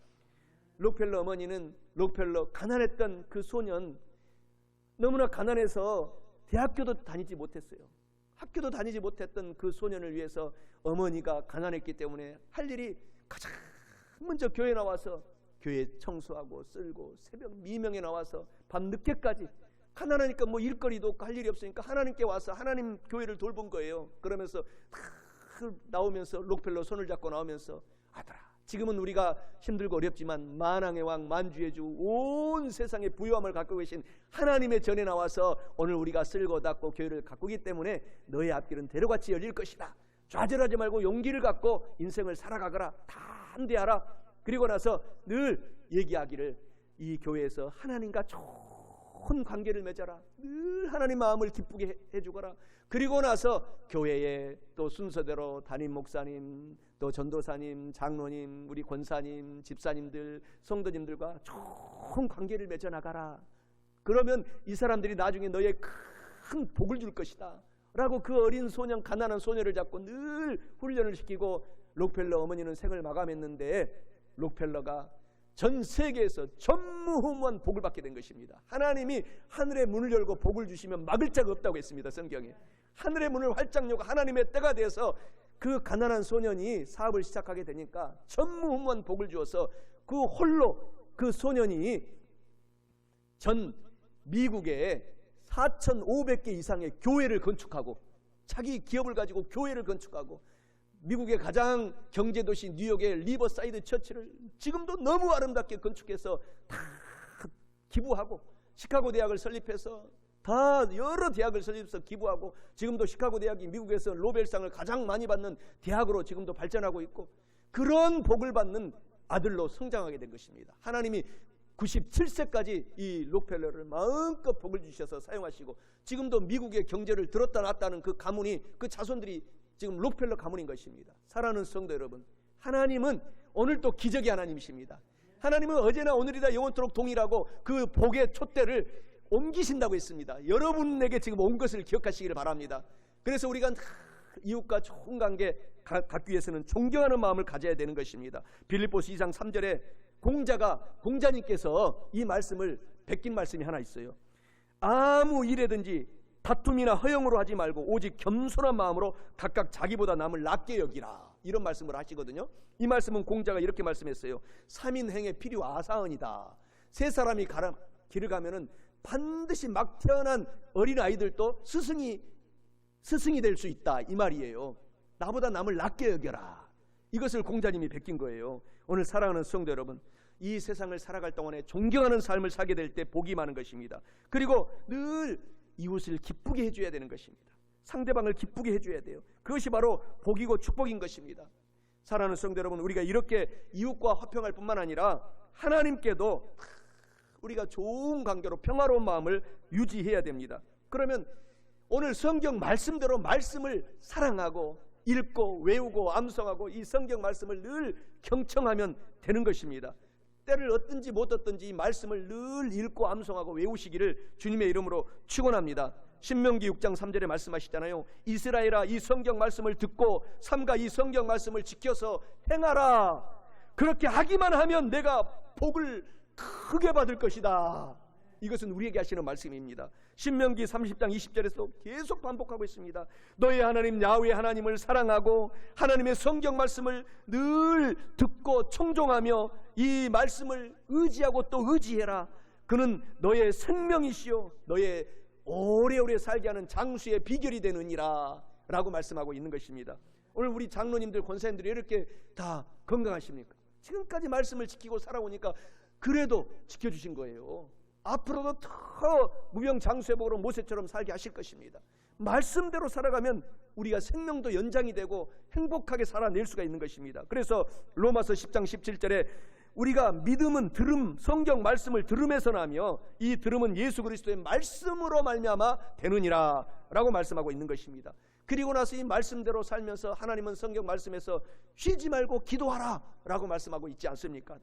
Speaker 1: 록펠러 어머니는 가난했던 그 소년, 너무나 가난해서 대학교도 다니지 못했어요. 학교도 다니지 못했던 그 소년을 위해서 어머니가 가난했기 때문에 할 일이 가장 먼저 교회 나와서 교회 청소하고 쓸고, 새벽 미명에 나와서 밤 늦게까지, 가난하니까 뭐 일거리도 없고 할 일이 없으니까 하나님께 와서 하나님 교회를 돌본 거예요. 그러면서 나오면서 록펠러 손을 잡고 나오면서, 아들아, 지금은 우리가 힘들고 어렵지만 만왕의 왕, 만주의 주, 온 세상의 부유함을 갖고 계신 하나님의 전에 나와서 오늘 우리가 쓸고 닦고 교회를 가꾸기 때문에 너의 앞길은 대로같이 열릴 것이다. 좌절하지 말고 용기를 갖고 인생을 살아가거라. 담대하라. 그리고 나서 늘 얘기하기를, 이 교회에서 하나님과 좋은 관계를 맺어라. 늘 하나님 마음을 기쁘게 해주거라. 그리고 나서 교회에 또 순서대로 담임 목사님, 또 전도사님, 장로님, 우리 권사님, 집사님들, 성도님들과 좋은 관계를 맺어나가라. 그러면 이 사람들이 나중에 너의 큰 복을 줄 것이다 라고 그 어린 소년, 가난한 소녀를 잡고 늘 훈련을 시키고, 록펠러 어머니는 생을 마감했는데 록펠러가 전 세계에서 전무후무한 복을 받게 된 것입니다. 하나님이 하늘의 문을 열고 복을 주시면 막을 자가 없다고 했습니다. 성경에. 하늘의 문을 활짝 열고 하나님의 때가 돼서 그 가난한 소년이 사업을 시작하게 되니까 전무후무한 복을 주어서 그 홀로 그 소년이 전 미국에 4,500개 이상의 교회를 건축하고, 자기 기업을 가지고 교회를 건축하고, 미국의 가장 경제도시 뉴욕의 리버사이드 처치를 지금도 너무 아름답게 건축해서 다 기부하고, 시카고 대학을 설립해서 다 여러 대학을 설립해서 기부하고, 지금도 시카고 대학이 미국에서 노벨상을 가장 많이 받는 대학으로 지금도 발전하고 있고, 그런 복을 받는 아들로 성장하게 된 것입니다. 하나님이 97세까지 이 록펠러를 마음껏 복을 주셔서 사용하시고, 지금도 미국의 경제를 들었다 놨다는 그 가문이, 그 자손들이 지금 록펠러 가문인 것입니다. 사랑하는 성도 여러분, 하나님은 오늘도 기적의 하나님이십니다. 하나님은 어제나 오늘이다 영원토록 동일하고 그 복의 촛대를 옮기신다고 했습니다. 여러분에게 지금 온 것을 기억하시기를 바랍니다. 그래서 우리가 이웃과 좋은 관계 갖기 위해서는 존경하는 마음을 가져야 되는 것입니다. 빌립보서 2장 3절에 공자님께서 이 말씀을 베낀 말씀이 하나 있어요. 아무 일에든지 다툼이나 허영으로 하지 말고 오직 겸손한 마음으로 각각 자기보다 남을 낮게 여기라. 이런 말씀을 하시거든요. 이 말씀은 공자가 이렇게 말씀했어요. 3인행에 필요 아사언이다. 세 사람이 길을 가면은 반드시 막 태어난 어린 아이들도 스승이 될 수 있다, 이 말이에요. 나보다 남을 낮게 여겨라. 이것을 공자님이 베낀 거예요. 오늘 사랑하는 성도 여러분, 이 세상을 살아갈 동안에 존경하는 삶을 살게 될 때 복이 많은 것입니다. 그리고 늘 이웃을 기쁘게 해줘야 되는 것입니다. 상대방을 기쁘게 해줘야 돼요. 그것이 바로 복이고 축복인 것입니다. 사랑하는 성도 여러분, 우리가 이렇게 이웃과 화평할 뿐만 아니라 하나님께도 우리가 좋은 관계로 평화로운 마음을 유지해야 됩니다. 그러면 오늘 성경 말씀대로 말씀을 사랑하고 읽고 외우고 암송하고 이 성경 말씀을 늘 경청하면 되는 것입니다. 때를 얻든지 못 얻든지 이 말씀을 늘 읽고 암송하고 외우시기를 주님의 이름으로 축원합니다. 신명기 6장 3절에 말씀하시잖아요. 이스라엘아, 이 성경 말씀을 듣고 삼가 이 성경 말씀을 지켜서 행하라. 그렇게 하기만 하면 내가 복을 크게 받을 것이다. 이것은 우리에게 하시는 말씀입니다. 신명기 30장 20절에서 계속 반복하고 있습니다. 너의 하나님 야훼 하나님을 사랑하고 하나님의 성경 말씀을 늘 듣고 청종하며 이 말씀을 의지하고 또 의지해라. 그는 너의 생명이시요 너의 오래오래 살게 하는 장수의 비결이 되느니라 라고 말씀하고 있는 것입니다. 오늘 우리 장로님들 권사님들이 이렇게 다 건강하십니까? 지금까지 말씀을 지키고 살아오니까 그래도 지켜주신 거예요. 앞으로도 더 무병장수회복으로 모세처럼 살게 하실 것입니다. 말씀대로 살아가면 우리가 생명도 연장이 되고 행복하게 살아낼 수가 있는 것입니다. 그래서 로마서 10장 17절에 우리가 믿음은 들음, 성경 말씀을 들음에서 나며 이 들음은 예수 그리스도의 말씀으로 말미암아 되느니라 라고 말씀하고 있는 것입니다. 그리고 나서 이 말씀대로 살면서 하나님은 성경 말씀에서 쉬지 말고 기도하라 라고 말씀하고 있지 않습니까?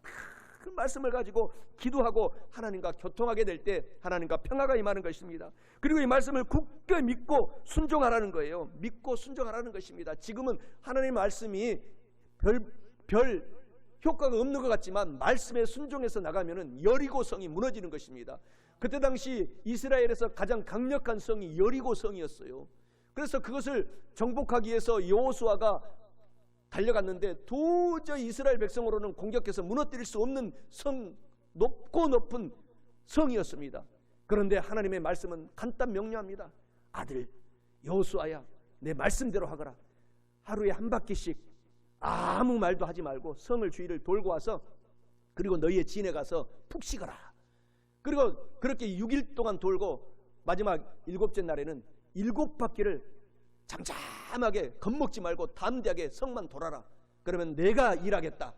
Speaker 1: 그 말씀을 가지고 기도하고 하나님과 교통하게 될 때 하나님과 평화가 임하는 것입니다. 그리고 이 말씀을 굳게 믿고 순종하라는 거예요. 믿고 순종하라는 것입니다. 지금은 하나님의 말씀이 별 효과가 없는 것 같지만 말씀에 순종해서 나가면은 여리고성이 무너지는 것입니다. 그때 당시 이스라엘에서 가장 강력한 성이 여리고성이었어요. 그래서 그것을 정복하기 위해서 여호수아가 달려갔는데 도저히 이스라엘 백성으로는 공격해서 무너뜨릴 수 없는 성, 높고 높은 성이었습니다. 그런데 하나님의 말씀은 간단 명료합니다. 아들 여호수아야, 내 말씀대로 하거라. 하루에 한 바퀴씩 아무 말도 하지 말고 성을 주위를 돌고 와서 그리고 너희의 진에 가서 푹 쉬거라. 그리고 그렇게 6일 동안 돌고 마지막 7째 날에는 7바퀴를 잠잠하게 겁먹지 말고 담대하게 성만 돌아라. 그러면 내가 일하겠다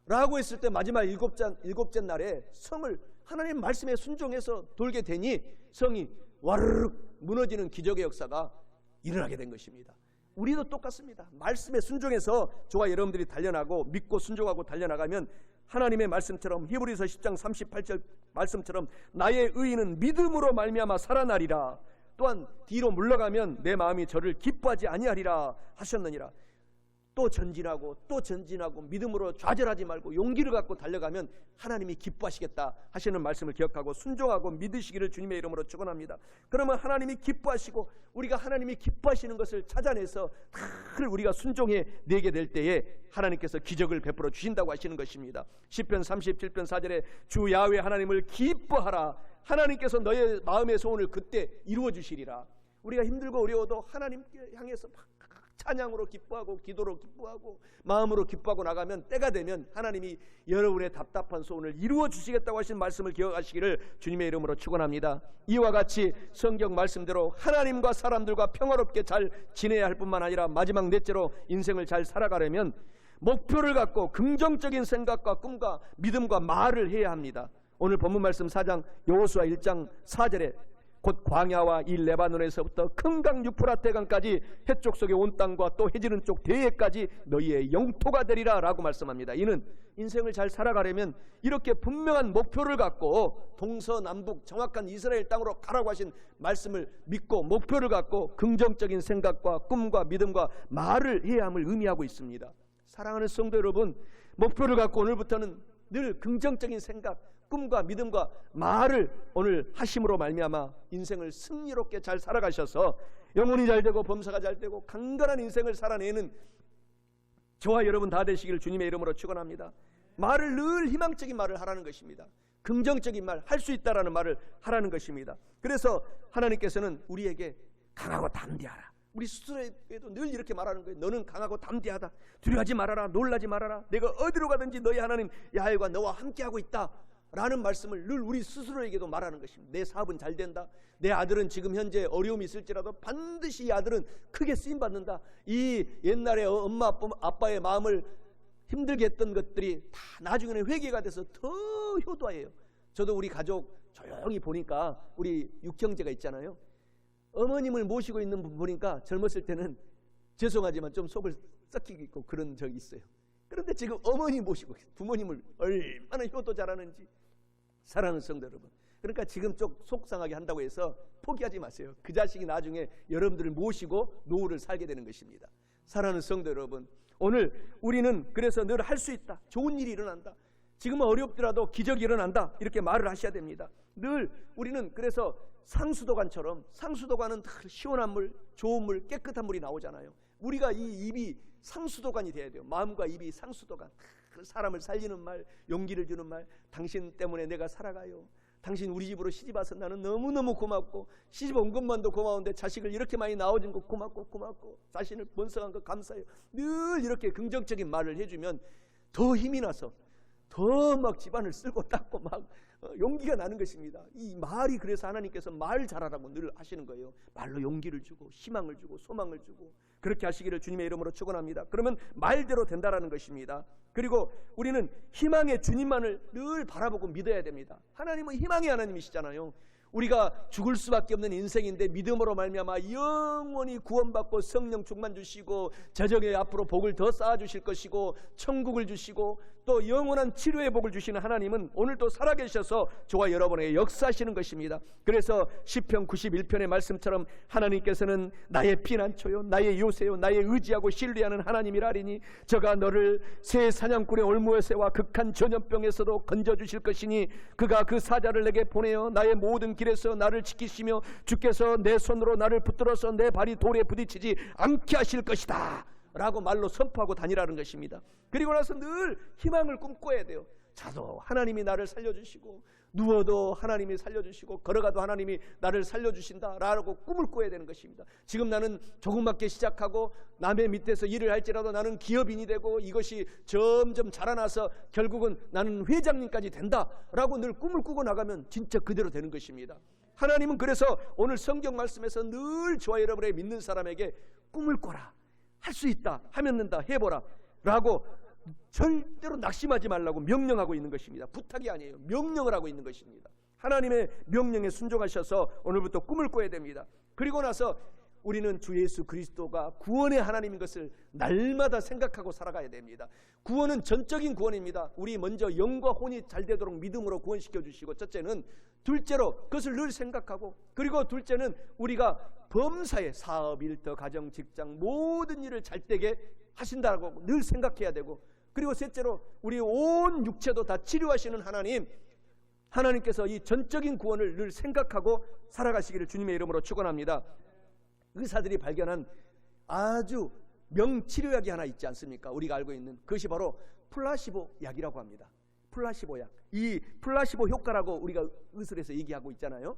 Speaker 1: 라고 했을 때 마지막 7째 날에 성을 하나님 말씀에 순종해서 돌게 되니 성이 와르륵 무너지는 기적의 역사가 일어나게 된 것입니다. 우리도 똑같습니다. 말씀에 순종해서 저와 여러분들이 달려나고 믿고 순종하고 달려나가면 하나님의 말씀처럼 히브리서 10장 38절 말씀처럼 나의 의인은 믿음으로 말미암아 살아나리라. 또한 뒤로 물러가면 내 마음이 저를 기뻐하지 아니하리라 하셨느니라. 또 전진하고 믿음으로 좌절하지 말고 용기를 갖고 달려가면 하나님이 기뻐하시겠다 하시는 말씀을 기억하고 순종하고 믿으시기를 주님의 이름으로 축원합니다. 그러면 하나님이 기뻐하시고 우리가 하나님이 기뻐하시는 것을 찾아내서 늘 우리가 순종해 내게 될 때에 하나님께서 기적을 베풀어 주신다고 하시는 것입니다. 시편 37편 4절에 주 야훼 하나님을 기뻐하라. 하나님께서 너의 마음의 소원을 그때 이루어 주시리라. 우리가 힘들고 어려워도 하나님께 향해서 찬양으로 기뻐하고 기도로 기뻐하고 마음으로 기뻐하고 나가면 때가 되면 하나님이 여러분의 답답한 소원을 이루어 주시겠다고 하신 말씀을 기억하시기를 주님의 이름으로 축원합니다. 이와 같이 성경 말씀대로 하나님과 사람들과 평화롭게 잘 지내야 할 뿐만 아니라 마지막 넷째로 인생을 잘 살아가려면 목표를 갖고 긍정적인 생각과 꿈과 믿음과 말을 해야 합니다. 오늘 본문 말씀 4장 여호수아 1장 4절에 곧 광야와 이 레바논에서부터 큰 강 유프라테 강까지 해쪽 속의 온 땅과 또 해지는 쪽 대해까지 너희의 영토가 되리라 라고 말씀합니다. 이는 인생을 잘 살아가려면 이렇게 분명한 목표를 갖고 동서남북 정확한 이스라엘 땅으로 가라고 하신 말씀을 믿고 목표를 갖고 긍정적인 생각과 꿈과 믿음과 말을 해야 함을 의미하고 있습니다. 사랑하는 성도 여러분, 목표를 갖고 오늘부터는 늘 긍정적인 생각, 꿈과 믿음과 말을 오늘 하심으로 말미암아 인생을 승리롭게 잘 살아가셔서 영혼이 잘 되고 범사가 잘 되고 강건한 인생을 살아내는 저와 여러분 다 되시기를 주님의 이름으로 축원합니다. 말을 늘 희망적인 말을 하라는 것입니다. 긍정적인 말, 할 수 있다라는 말을 하라는 것입니다. 그래서 하나님께서는 우리에게 강하고 담대하라. 우리 스스로에도 늘 이렇게 말하는 거예요. 너는 강하고 담대하다. 두려워하지 말아라. 놀라지 말아라. 내가 어디로 가든지 너희 하나님 야훼가 너와 함께하고 있다 라는 말씀을 늘 우리 스스로에게도 말하는 것입니다. 내 사업은 잘 된다. 내 아들은 지금 현재 어려움이 있을지라도 반드시 이 아들은 크게 쓰임받는다. 이 옛날에 엄마 아빠의 마음을 힘들게 했던 것들이 다 나중에는 회개가 돼서 더 효도해요. 저도 우리 가족 조용히 보니까 우리 육형제가 있잖아요. 어머님을 모시고 있는 분 보니까 젊었을 때는 죄송하지만 좀 속을 썩히고 있고 그런 적이 있어요. 그런데 지금 어머니 모시고 부모님을 얼마나 효도 잘하는지. 사랑하는 성도 여러분, 그러니까 지금 좀 속상하게 한다고 해서 포기하지 마세요. 그 자식이 나중에 여러분들을 모시고 노후를 살게 되는 것입니다. 사랑하는 성도 여러분, 오늘 우리는 그래서 늘 할 수 있다. 좋은 일이 일어난다. 지금은 어렵더라도 기적이 일어난다. 이렇게 말을 하셔야 됩니다. 늘 우리는 그래서 상수도관처럼, 상수도관은 늘 시원한 물, 좋은 물, 깨끗한 물이 나오잖아요. 우리가 이 입이 상수도관이 돼야 돼요. 마음과 입이 상수도관. 사람을 살리는 말, 용기를 주는 말, 당신 때문에 내가 살아가요. 당신 우리 집으로 시집 와서 나는 너무너무 고맙고, 시집 온 것만도 고마운데 자식을 이렇게 많이 낳아준 거 고맙고 자신을 번성한 거 감사해요. 늘 이렇게 긍정적인 말을 해주면 더 힘이 나서 더 막 집안을 쓸고 닦고 막 용기가 나는 것입니다. 이 말이, 그래서 하나님께서 말 잘하라고 늘 하시는 거예요. 말로 용기를 주고 희망을 주고 소망을 주고 그렇게 하시기를 주님의 이름으로 축원합니다. 그러면 말대로 된다라는 것입니다. 그리고 우리는 희망의 주님만을 늘 바라보고 믿어야 됩니다. 하나님은 희망의 하나님이시잖아요. 우리가 죽을 수밖에 없는 인생인데 믿음으로 말미암아 영원히 구원받고 성령 충만 주시고 저녁에 앞으로 복을 더 쌓아주실 것이고 천국을 주시고 또 영원한 치료의 복을 주시는 하나님은 오늘도 살아계셔서 저와 여러분에게 역사하시는 것입니다. 그래서 시편 91편의 말씀처럼 하나님께서는 나의 피난처요 나의 요새요 나의 의지하고 신뢰하는 하나님이라리니 저가 너를 새 사냥꾼의 올무에서와 극한 전염병에서도 건져주실 것이니 그가 그 사자를 내게 보내어 나의 모든 길에서 나를 지키시며 주께서 내 손으로 나를 붙들어서 내 발이 돌에 부딪히지 않게 하실 것이다 라고 말로 선포하고 다니라는 것입니다. 그리고 나서 늘 희망을 꿈꿔야 돼요. 자도 하나님이 나를 살려주시고 누워도 하나님이 살려주시고 걸어가도 하나님이 나를 살려주신다 라고 꿈을 꿔야 되는 것입니다. 지금 나는 조그맣게 시작하고 남의 밑에서 일을 할지라도 나는 기업인이 되고 이것이 점점 자라나서 결국은 나는 회장님까지 된다 라고 늘 꿈을 꾸고 나가면 진짜 그대로 되는 것입니다. 하나님은 그래서 오늘 성경 말씀에서 늘 저와 여러분의 믿는 사람에게 꿈을 꿔라, 할 수 있다, 하면 된다, 해보라 라고 절대로 낙심하지 말라고 명령하고 있는 것입니다. 부탁이 아니에요. 명령을 하고 있는 것입니다. 하나님의 명령에 순종하셔서 오늘부터 꿈을 꿔야 됩니다. 그리고 나서 우리는 주 예수 그리스도가 구원의 하나님인 것을 날마다 생각하고 살아가야 됩니다. 구원은 전적인 구원입니다. 우리 먼저 영과 혼이 잘 되도록 믿음으로 구원시켜 주시고, 첫째는, 둘째로 그것을 늘 생각하고, 그리고 둘째는 우리가 범사에 사업, 일터, 가정, 직장 모든 일을 잘 되게 하신다고 늘 생각해야 되고, 그리고 셋째로 우리 온 육체도 다 치료하시는 하나님, 하나님께서 이 전적인 구원을 늘 생각하고 살아가시기를 주님의 이름으로 축원합니다. 의사들이 발견한 아주 명치료약이 하나 있지 않습니까? 우리가 알고 있는 그것이 바로 플라시보 약이라고 합니다. 플라시보 약. 이 플라시보 효과라고 우리가 의술에서 얘기하고 있잖아요.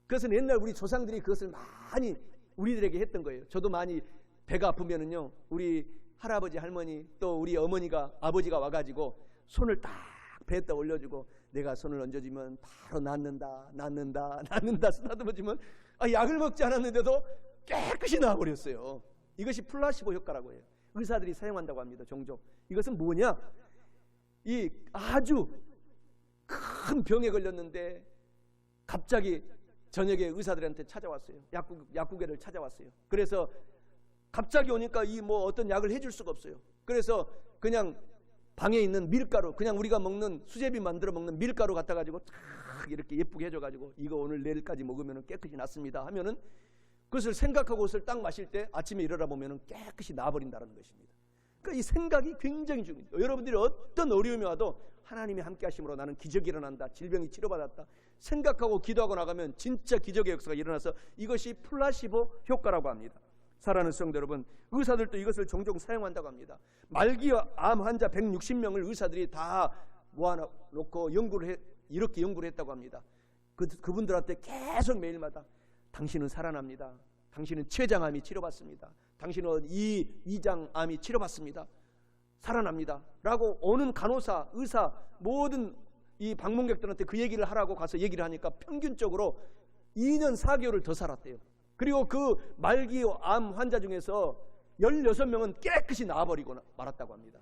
Speaker 1: 그것은 옛날 우리 조상들이 그것을 많이 우리들에게 했던 거예요. 저도 많이 배가 아프면은요, 우리 할아버지, 할머니, 또 우리 어머니가, 아버지가 와가지고 손을 딱 배에다 올려주고 내가 손을 얹어주면 바로 낫는다 쓰다듬어주면 약을 먹지 않았는데도 깨끗이 나아버렸어요. 이것이 플라시보 효과라고 해요. 의사들이 사용한다고 합니다. 종종. 이것은 뭐냐? 이 아주 큰 병에 걸렸는데 갑자기 저녁에 의사들한테 찾아왔어요. 약국에를 찾아왔어요. 그래서 갑자기 오니까 이 뭐 어떤 약을 해줄 수가 없어요. 그래서 그냥 방에 있는 밀가루, 그냥 우리가 먹는 수제비 만들어 먹는 밀가루 갖다 가지고 탁 이렇게 예쁘게 해줘 가지고 이거 오늘 내일까지 먹으면 깨끗이 낫습니다 하면은 그것을 생각하고 그것을 딱 마실 때 아침에 일어나 보면은 깨끗이 나아버린다는 것입니다. 그러니까 이 생각이 굉장히 중요해요. 여러분들이 어떤 어려움이 와도 하나님이 함께 하심으로 나는 기적이 일어난다, 질병이 치료받았다 생각하고 기도하고 나가면 진짜 기적의 역사가 일어나서 이것이 플라시보 효과라고 합니다. 사랑하는 성도 여러분, 의사들도 이것을 종종 사용한다고 합니다. 말기암 환자 160명을 의사들이 다 모아놓고 이렇게 연구를 했다고 합니다. 그분들한테 계속 매일마다 당신은 살아납니다. 당신은 췌장암이 치료받습니다. 당신은 위장암이 치료받습니다. 살아납니다. 라고 오는 간호사, 의사, 모든 이 방문객들한테 그 얘기를 하라고 가서 얘기를 하니까 평균적으로 2년 4개월을 더 살았대요. 그리고 그 말기암 환자 중에서 16명은 깨끗이 나아버리고 말았다고 합니다.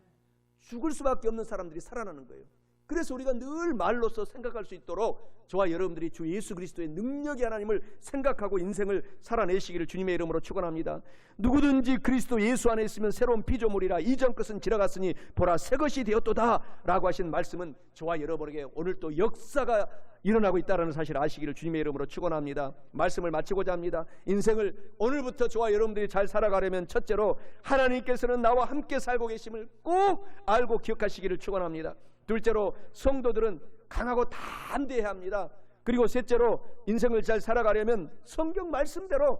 Speaker 1: 죽을 수밖에 없는 사람들이 살아나는 거예요. 그래서 우리가 늘 말로써 생각할 수 있도록 저와 여러분들이 주 예수 그리스도의 능력의 하나님을 생각하고 인생을 살아내시기를 주님의 이름으로 축원합니다. 누구든지 그리스도 예수 안에 있으면 새로운 피조물이라 이전 것은 지나갔으니 보라 새 것이 되었도다 라고 하신 말씀은 저와 여러분에게 오늘 또 역사가 일어나고 있다는 사실을 아시기를 주님의 이름으로 축원합니다. 말씀을 마치고자 합니다. 인생을 오늘부터 저와 여러분들이 잘 살아가려면 첫째로 하나님께서는 나와 함께 살고 계심을 꼭 알고 기억하시기를 축원합니다. 둘째로 성도들은 강하고 담대해야 합니다. 그리고 셋째로 인생을 잘 살아가려면 성경 말씀대로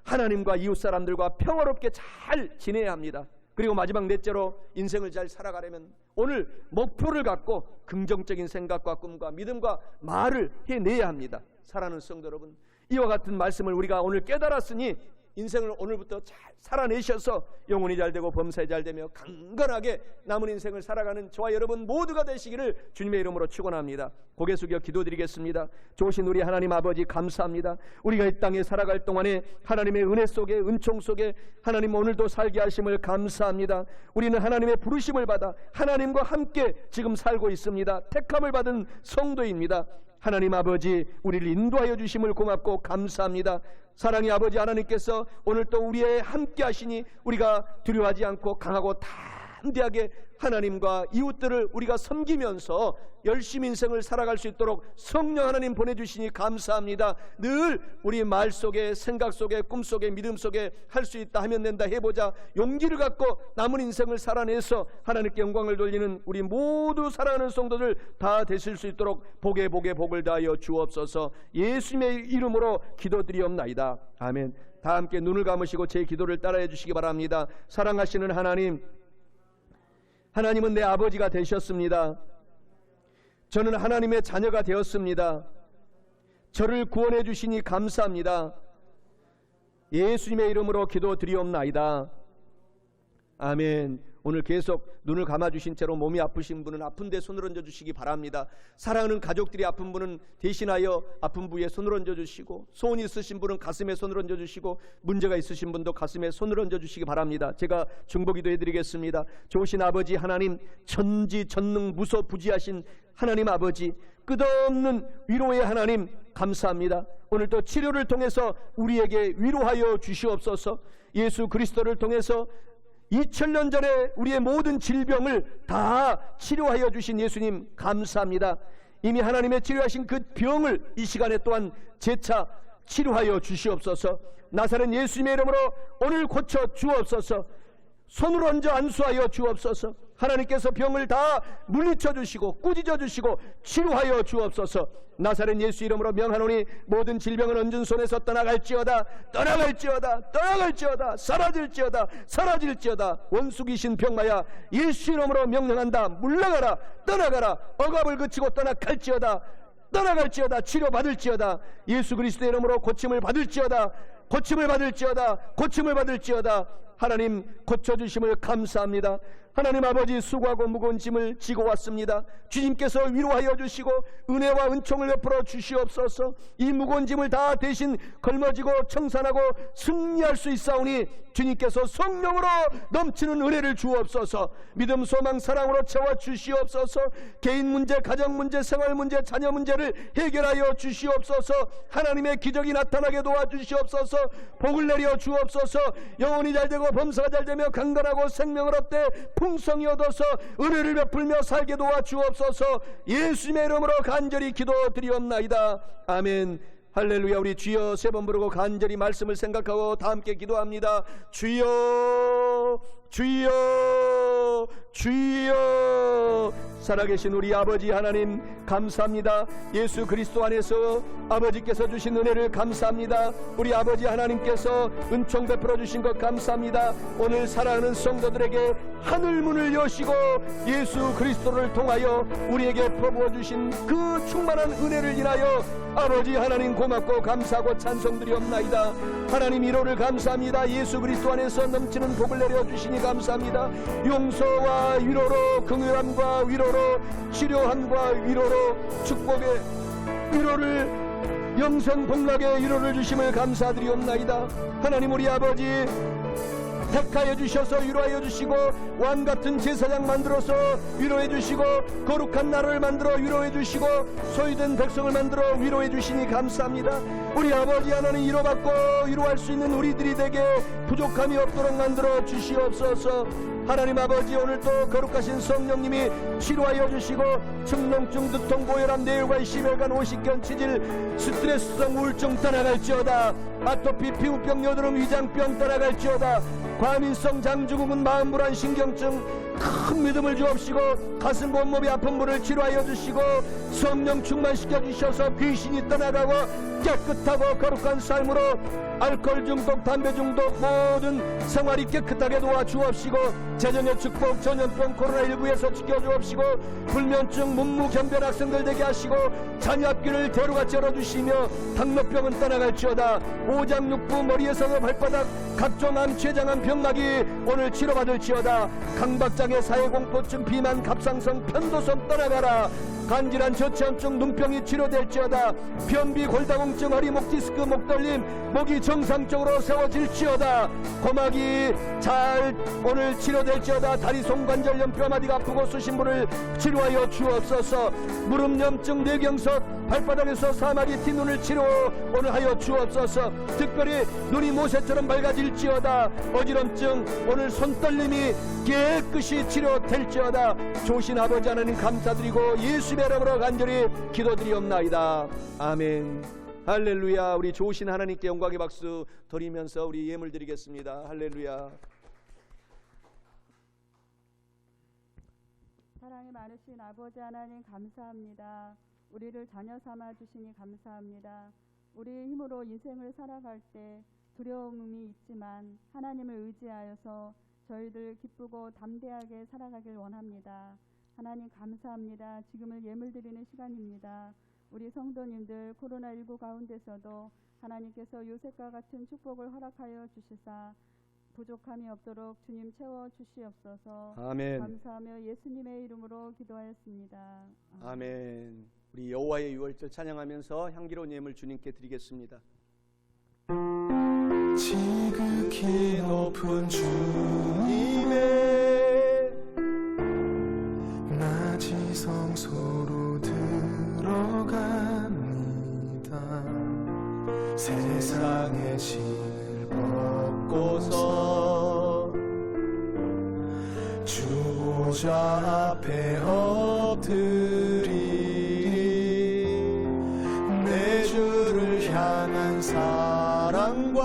Speaker 1: 하나님과 이웃 사람들과 평화롭게 잘 지내야 합니다. 그리고 마지막 넷째로 인생을 잘 살아가려면 오늘 목표를 갖고 긍정적인 생각과 꿈과 믿음과 말을 해내야 합니다. 사랑하는 성도 여러분, 이와 같은 말씀을 우리가 오늘 깨달았으니 인생을 오늘부터 잘 살아내셔서 영혼이 잘 되고 범사에 잘 되며 강건하게 남은 인생을 살아가는 저와 여러분 모두가 되시기를 주님의 이름으로 축원합니다. 고개 숙여 기도드리겠습니다. 좋으신 우리 하나님 아버지 감사합니다. 우리가 이 땅에 살아갈 동안에 하나님의 은혜 속에 은총 속에 하나님 오늘도 살게 하심을 감사합니다. 우리는 하나님의 부르심을 받아 하나님과 함께 지금 살고 있습니다. 택함을 받은 성도입니다. 하나님 아버지 우리를 인도하여 주심을 고맙고 감사합니다. 사랑의 아버지 하나님께서 오늘 또 우리의 함께 하시니 우리가 두려워하지 않고 강하고 담대하게 하나님과 이웃들을 우리가 섬기면서 열심히 인생을 살아갈 수 있도록 성령 하나님 보내주시니 감사합니다. 늘 우리 말 속에 생각 속에 꿈 속에 믿음 속에 할 수 있다 하면 된다 해보자 용기를 갖고 남은 인생을 살아내서 하나님께 영광을 돌리는 우리 모두 사랑하는 성도들 다 되실 수 있도록 복에 복을 다하여 주옵소서. 예수님의 이름으로 기도드리옵나이다. 아멘. 다 함께 눈을 감으시고 제 기도를 따라해 주시기 바랍니다. 사랑하시는 하나님, 하나님은 내 아버지가 되셨습니다. 저는 하나님의 자녀가 되었습니다. 저를 구원해 주시니 감사합니다. 예수님의 이름으로 기도드리옵나이다. 아멘. 오늘 계속 눈을 감아주신 채로 몸이 아프신 분은 아픈 데 손을 얹어 주시기 바랍니다. 사랑하는 가족들이 아픈 분은 대신하여 아픈 부위에 손을 얹어 주시고, 소원이 있으신 분은 가슴에 손을 얹어 주시고, 문제가 있으신 분도 가슴에 손을 얹어 주시기 바랍니다. 제가 중보기도 해드리겠습니다. 좋으신 아버지 하나님, 전지전능 무소부지하신 하나님 아버지, 끝없는 위로의 하나님 감사합니다. 오늘 또 치료를 통해서 우리에게 위로하여 주시옵소서. 예수 그리스도를 통해서 2000년 전에 우리의 모든 질병을 다 치료하여 주신 예수님 감사합니다. 이미 하나님의 치료하신 그 병을 이 시간에 또한 재차 치료하여 주시옵소서. 나사렛 예수님의 이름으로 오늘 고쳐 주옵소서. 손을 얹어 안수하여 주옵소서. 하나님께서 병을 다 물리쳐 주시고 꾸짖어 주시고 치료하여 주옵소서. 나사렛 예수 이름으로 명하노니 모든 질병은 얹은 손에서 떠나갈지어다. 사라질지어다. 원수귀신 병마야 예수 이름으로 명령한다. 물러가라, 떠나가라. 억압을 그치고 떠나갈지어다. 치료받을지어다. 예수 그리스도의 이름으로 고침을 받을지어다. 하나님 고쳐주심을 감사합니다. 하나님 아버지, 수고하고 무거운 짐을 지고 왔습니다. 주님께서 위로하여 주시고 은혜와 은총을 베풀어 주시옵소서. 이 무거운 짐을 다 대신 걸머지고 청산하고 승리할 수 있사오니 주님께서 성령으로 넘치는 은혜를 주옵소서. 믿음, 소망, 사랑으로 채워 주시옵소서. 개인 문제, 가정 문제, 생활 문제, 자녀 문제를 해결하여 주시옵소서. 하나님의 기적이 나타나게 도와주시옵소서. 복을 내려 주옵소서. 영혼이 잘되고 범사가 잘되며 강건하고 생명을 얻되 풍성히 얻어서 은혜를 베풀며 살게 도와주옵소서. 예수님의 이름으로 간절히 기도드리옵나이다. 아멘. 할렐루야. 우리 주여 세 번 부르고 간절히 말씀을 생각하고 다 함께 기도합니다. 주여, 주여, 주여. 살아계신 우리 아버지 하나님 감사합니다. 예수 그리스도 안에서 아버지께서 주신 은혜를 감사합니다. 우리 아버지 하나님께서 은총 베풀어 주신 것 감사합니다. 오늘 사랑하는 성도들에게 하늘 문을 여시고 예수 그리스도를 통하여 우리에게 퍼부어 주신 그 충만한 은혜를 인하여 아버지 하나님 고맙고 감사하고 찬송드리옵나이다. 하나님 위로를 감사합니다. 예수 그리스도 안에서 넘치는 복을 내려 주시니 감사합니다. 용서와 위로로, 긍휼함과 위로로, 치료함과 위로로, 축복의 위로를, 영생 복락의 위로를 주심을 감사드리옵나이다. 하나님 우리 아버지, 택하여 주셔서 위로하여 주시고 왕같은 제사장 만들어서 위로해 주시고 거룩한 나라를 만들어 위로해 주시고 소유된 백성을 만들어 위로해 주시니 감사합니다. 우리 아버지 하나님 위로받고 위로할 수 있는 우리들이 되게 부족함이 없도록 만들어 주시옵소서. 하나님 아버지 오늘도 거룩하신 성령님이 치료하여 주시고 측농증, 두통, 고혈압, 뇌혈관, 심혈관, 오십견, 치질, 스트레스성 우울증 떠나갈지어다. 아토피, 피부병, 여드름, 위장병 떠나갈지어다. 과민성 장증후군, 마음불안, 신경증 큰 믿음을 주옵시고 가슴 온몸이 아픈 분을 치료하여 주시고 성령 충만시켜 주셔서 귀신이 떠나가고 깨끗하고 거룩한 삶으로 알코올 중독, 담배 중독 모든 생활이 깨끗하게 도와주옵시고 재정의 축복, 전염병, 코로나19에서 지켜주옵시고 불면증, 문무경변 학생들 되게 하시고 자녀 앞길을 대로같이 열어주시며 당뇨병은 떠나갈지어다. 오장육부, 머리에서도 발바닥 각종 암, 췌장암, 병마귀 오늘 치료받을지어다. 강박장애, 사회공포증, 비만, 갑상선, 편도선 떠나가라. 간질환, 저체온증, 눈병이 치료될지어다. 변비, 골다공증, 허리, 목 디스크, 목 떨림, 목이 정상적으로 세워질지어다. 고막이 잘 오늘 치료될지어다. 다리, 손관절염, 뼈마디가 아프고 쑤신 분을 치료하여 주옵소서. 무릎 염증, 뇌경석, 발바닥에서 사마리 티 눈을 치료 오늘 하여 주옵소서. 특별히 눈이 모세처럼 밝아질지어다. 어지럼증, 오늘 손떨림이 깨끗이 치료될지어다. 조신 아버지 하나님 감사드리고 예수의 이름으로 간절히 기도드리옵나이다. 아멘. 할렐루야. 우리 좋으신 하나님께 영광의 박수 드리면서 우리 예물 드리겠습니다. 할렐루야.
Speaker 3: 사랑이 많으신 아버지 하나님 감사합니다. 우리를 자녀 삼아 주시니 감사합니다. 우리의 힘으로 인생을 살아갈 때 두려움이 있지만 하나님을 의지하여서 저희들 기쁘고 담대하게 살아가길 원합니다. 하나님 감사합니다. 지금은 예물 드리는 시간입니다. 우리 성도님들 코로나19 가운데서도 하나님께서 요셉과 같은 축복을 허락하여 주시사 부족함이 없도록 주님 채워 주시옵소서.
Speaker 1: 아멘.
Speaker 3: 감사하며 예수님의 이름으로 기도하였습니다.
Speaker 1: 아멘. 우리 여호와의 유월절 찬양하면서 향기로운 예물 주님께 드리겠습니다.
Speaker 2: 지극히 높은 주님의 낮이 성소로 들어갑니다. 세상의 신을 벗고서 주 보좌 앞에 엎드리리. 내 주를 향한 사랑과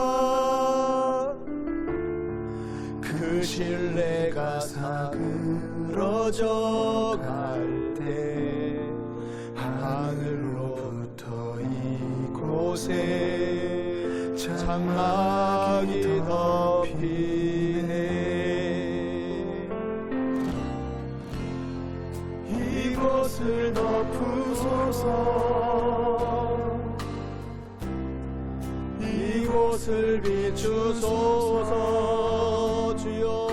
Speaker 2: 그 신뢰가 사그러져 갈 때 하늘로부터 이곳에 장막이 덮이네. 이곳을 덮으소서. 이곳을 비추소서. 주여,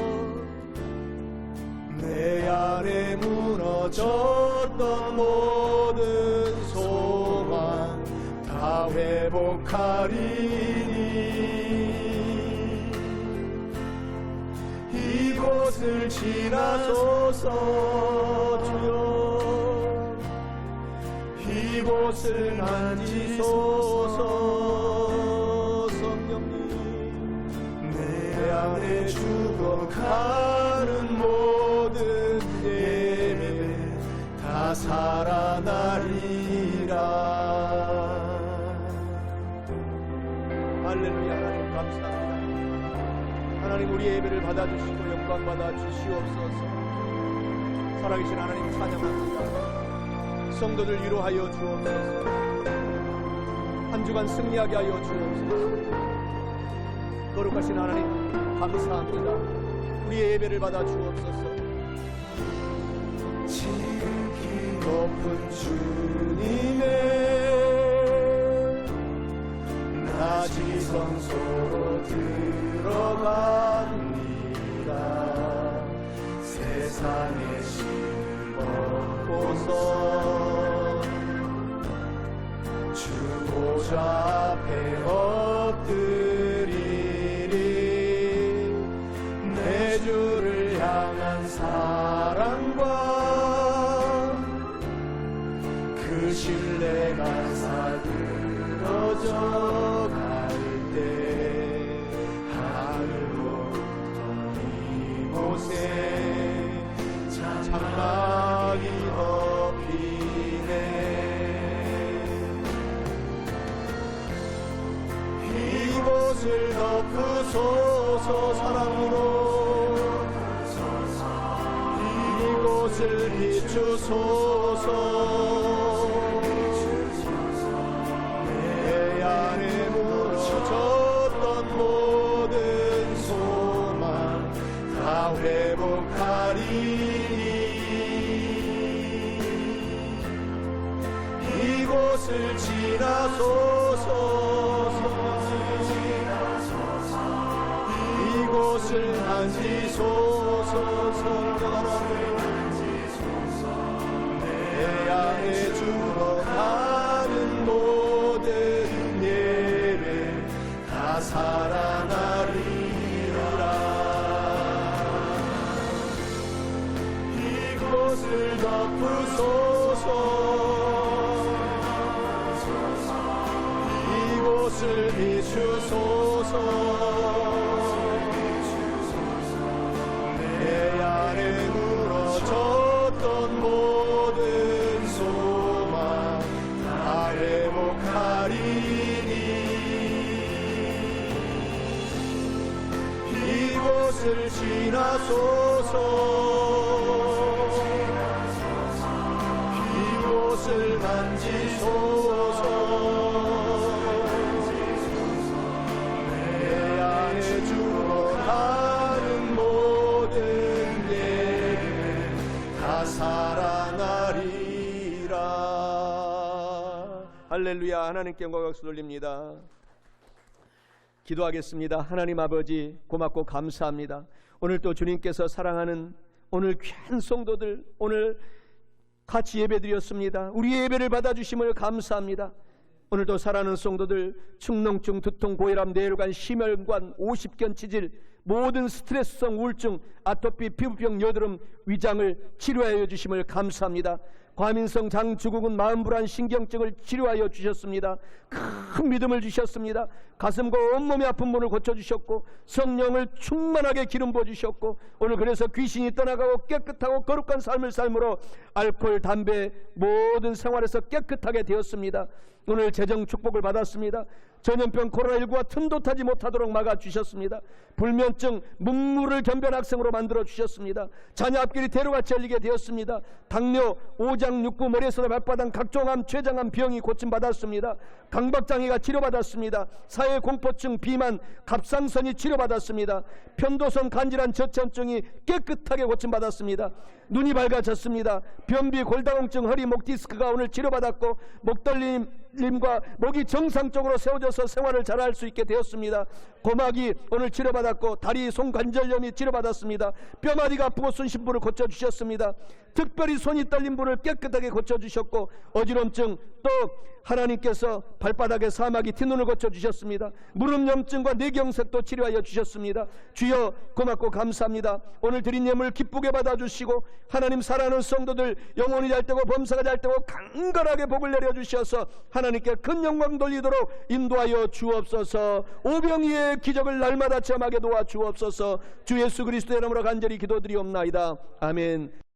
Speaker 2: 내 안에 무너졌던 모든 소망 다 회복하리니. 이곳을 지나소서. 주여, 이곳을 만지소서. 성령님, 내 안에 죽어가는 모든 예배 다 살아나리라.
Speaker 1: 할렐루야. 하나님 감사합니다. 하나님 우리의 예배를 받아주시고 영광 받아주시옵소서. 살아계신 하나님 찬양합니다. 성도들 위로하여 주옵소서. 한 주간 승리하게 하여 주옵소서. 거룩하신 하나님 감사합니다. 우리의 예배를 받아 주옵소서.
Speaker 2: 지극히 높은 주님의 낮이 성소로 들어갑니다. 세상의 신을 벗고서 주 보좌 앞에 엎드리리. 꺼져갈 때 하늘로부터 이곳에 장막이 덮이네. 이곳을 덮으소서 사랑으로, 이곳을 비추소서. 내 안에 묻혀졌던 모든 소망 다 회복하리니. 이곳을 지나소서, 이곳을 만지소서. 내 안에 죽어가는 모든 예배 다 살아나리라. 이곳을 덮으소서, 이곳을 비추소서. 내 안에 무너졌던 모든 소망 다 회복하리니. 이곳을 지나소서, 이곳을 만지소서. 내 안에 죽어가는 모든 예배 다 살아나리라.
Speaker 1: 할렐루야. 하나님께 영광 박수 돌립니다. 기도하겠습니다. 하나님 아버지, 고맙고 감사합니다. 오늘 또 주님께서 사랑하는 오늘 귀한 성도들, 오늘 같이 예배드렸습니다. 우리의 예배를 받아주심을 감사합니다. 오늘도 사랑하는 성도들, 축농증, 두통, 고혈압, 뇌혈관, 심혈관, 50견 치질, 모든 스트레스성 우울증, 아토피, 피부병, 여드름, 위장을 치료하여 주심을 감사합니다. 과민성 장증후군, 마음불안, 신경증을 치료하여 주셨습니다. 큰 믿음을 주셨습니다. 가슴과 온몸의 아픈 분을 고쳐주셨고, 성령을 충만하게 기름 부어주셨고, 오늘 그래서 귀신이 떠나가고 깨끗하고 거룩한 삶을 삶으로 알코올, 담배, 모든 생활에서 깨끗하게 되었습니다. 오늘 재정 축복을 받았습니다. 전염병 코로나19와 틈도 타지 못하도록 막아주셨습니다. 불면증, 문무를 견변 학생으로 만들어 주셨습니다. 자녀 앞길이 대로같이 열리게 되었습니다. 당뇨, 오장, 육부, 머리에서도 발바닥, 각종 암, 췌장암 병이 고침받았습니다. 강박장애가 치료받았습니다. 사회공포증, 비만, 갑상선이 치료받았습니다. 편도선 간질환, 저체온증이 깨끗하게 고침받았습니다. 눈이 밝아졌습니다. 변비, 골다공증, 허리, 목 디스크가 오늘 치료받았고, 목떨림과 목이 정상적으로 세워져서 생활을 잘할 수 있게 되었습니다. 고막이 오늘 치료받았고, 다리, 손 관절염이 치료받았습니다. 뼈마디가 아프고 순심부를 고쳐주셨습니다. 특별히 손이 떨린 분을 깨끗하게 고쳐주셨고, 어지럼증, 또 하나님께서 발바닥에 사마귀 티눈을 고쳐주셨습니다. 무릎염증과 뇌경색도 치료하여 주셨습니다. 주여, 고맙고 감사합니다. 오늘 드린 예물 기쁘게 받아주시고, 하나님 사랑하는 성도들 영혼이 잘되고 범사가 잘되고 강건하게 복을 내려주셔서 하나님께 큰 영광 돌리도록 인도하여 주옵소서. 오병이의 기적을 날마다 체험하게 도와주옵소서. 주 예수 그리스도의 이름으로 간절히 기도드리옵나이다. 아멘.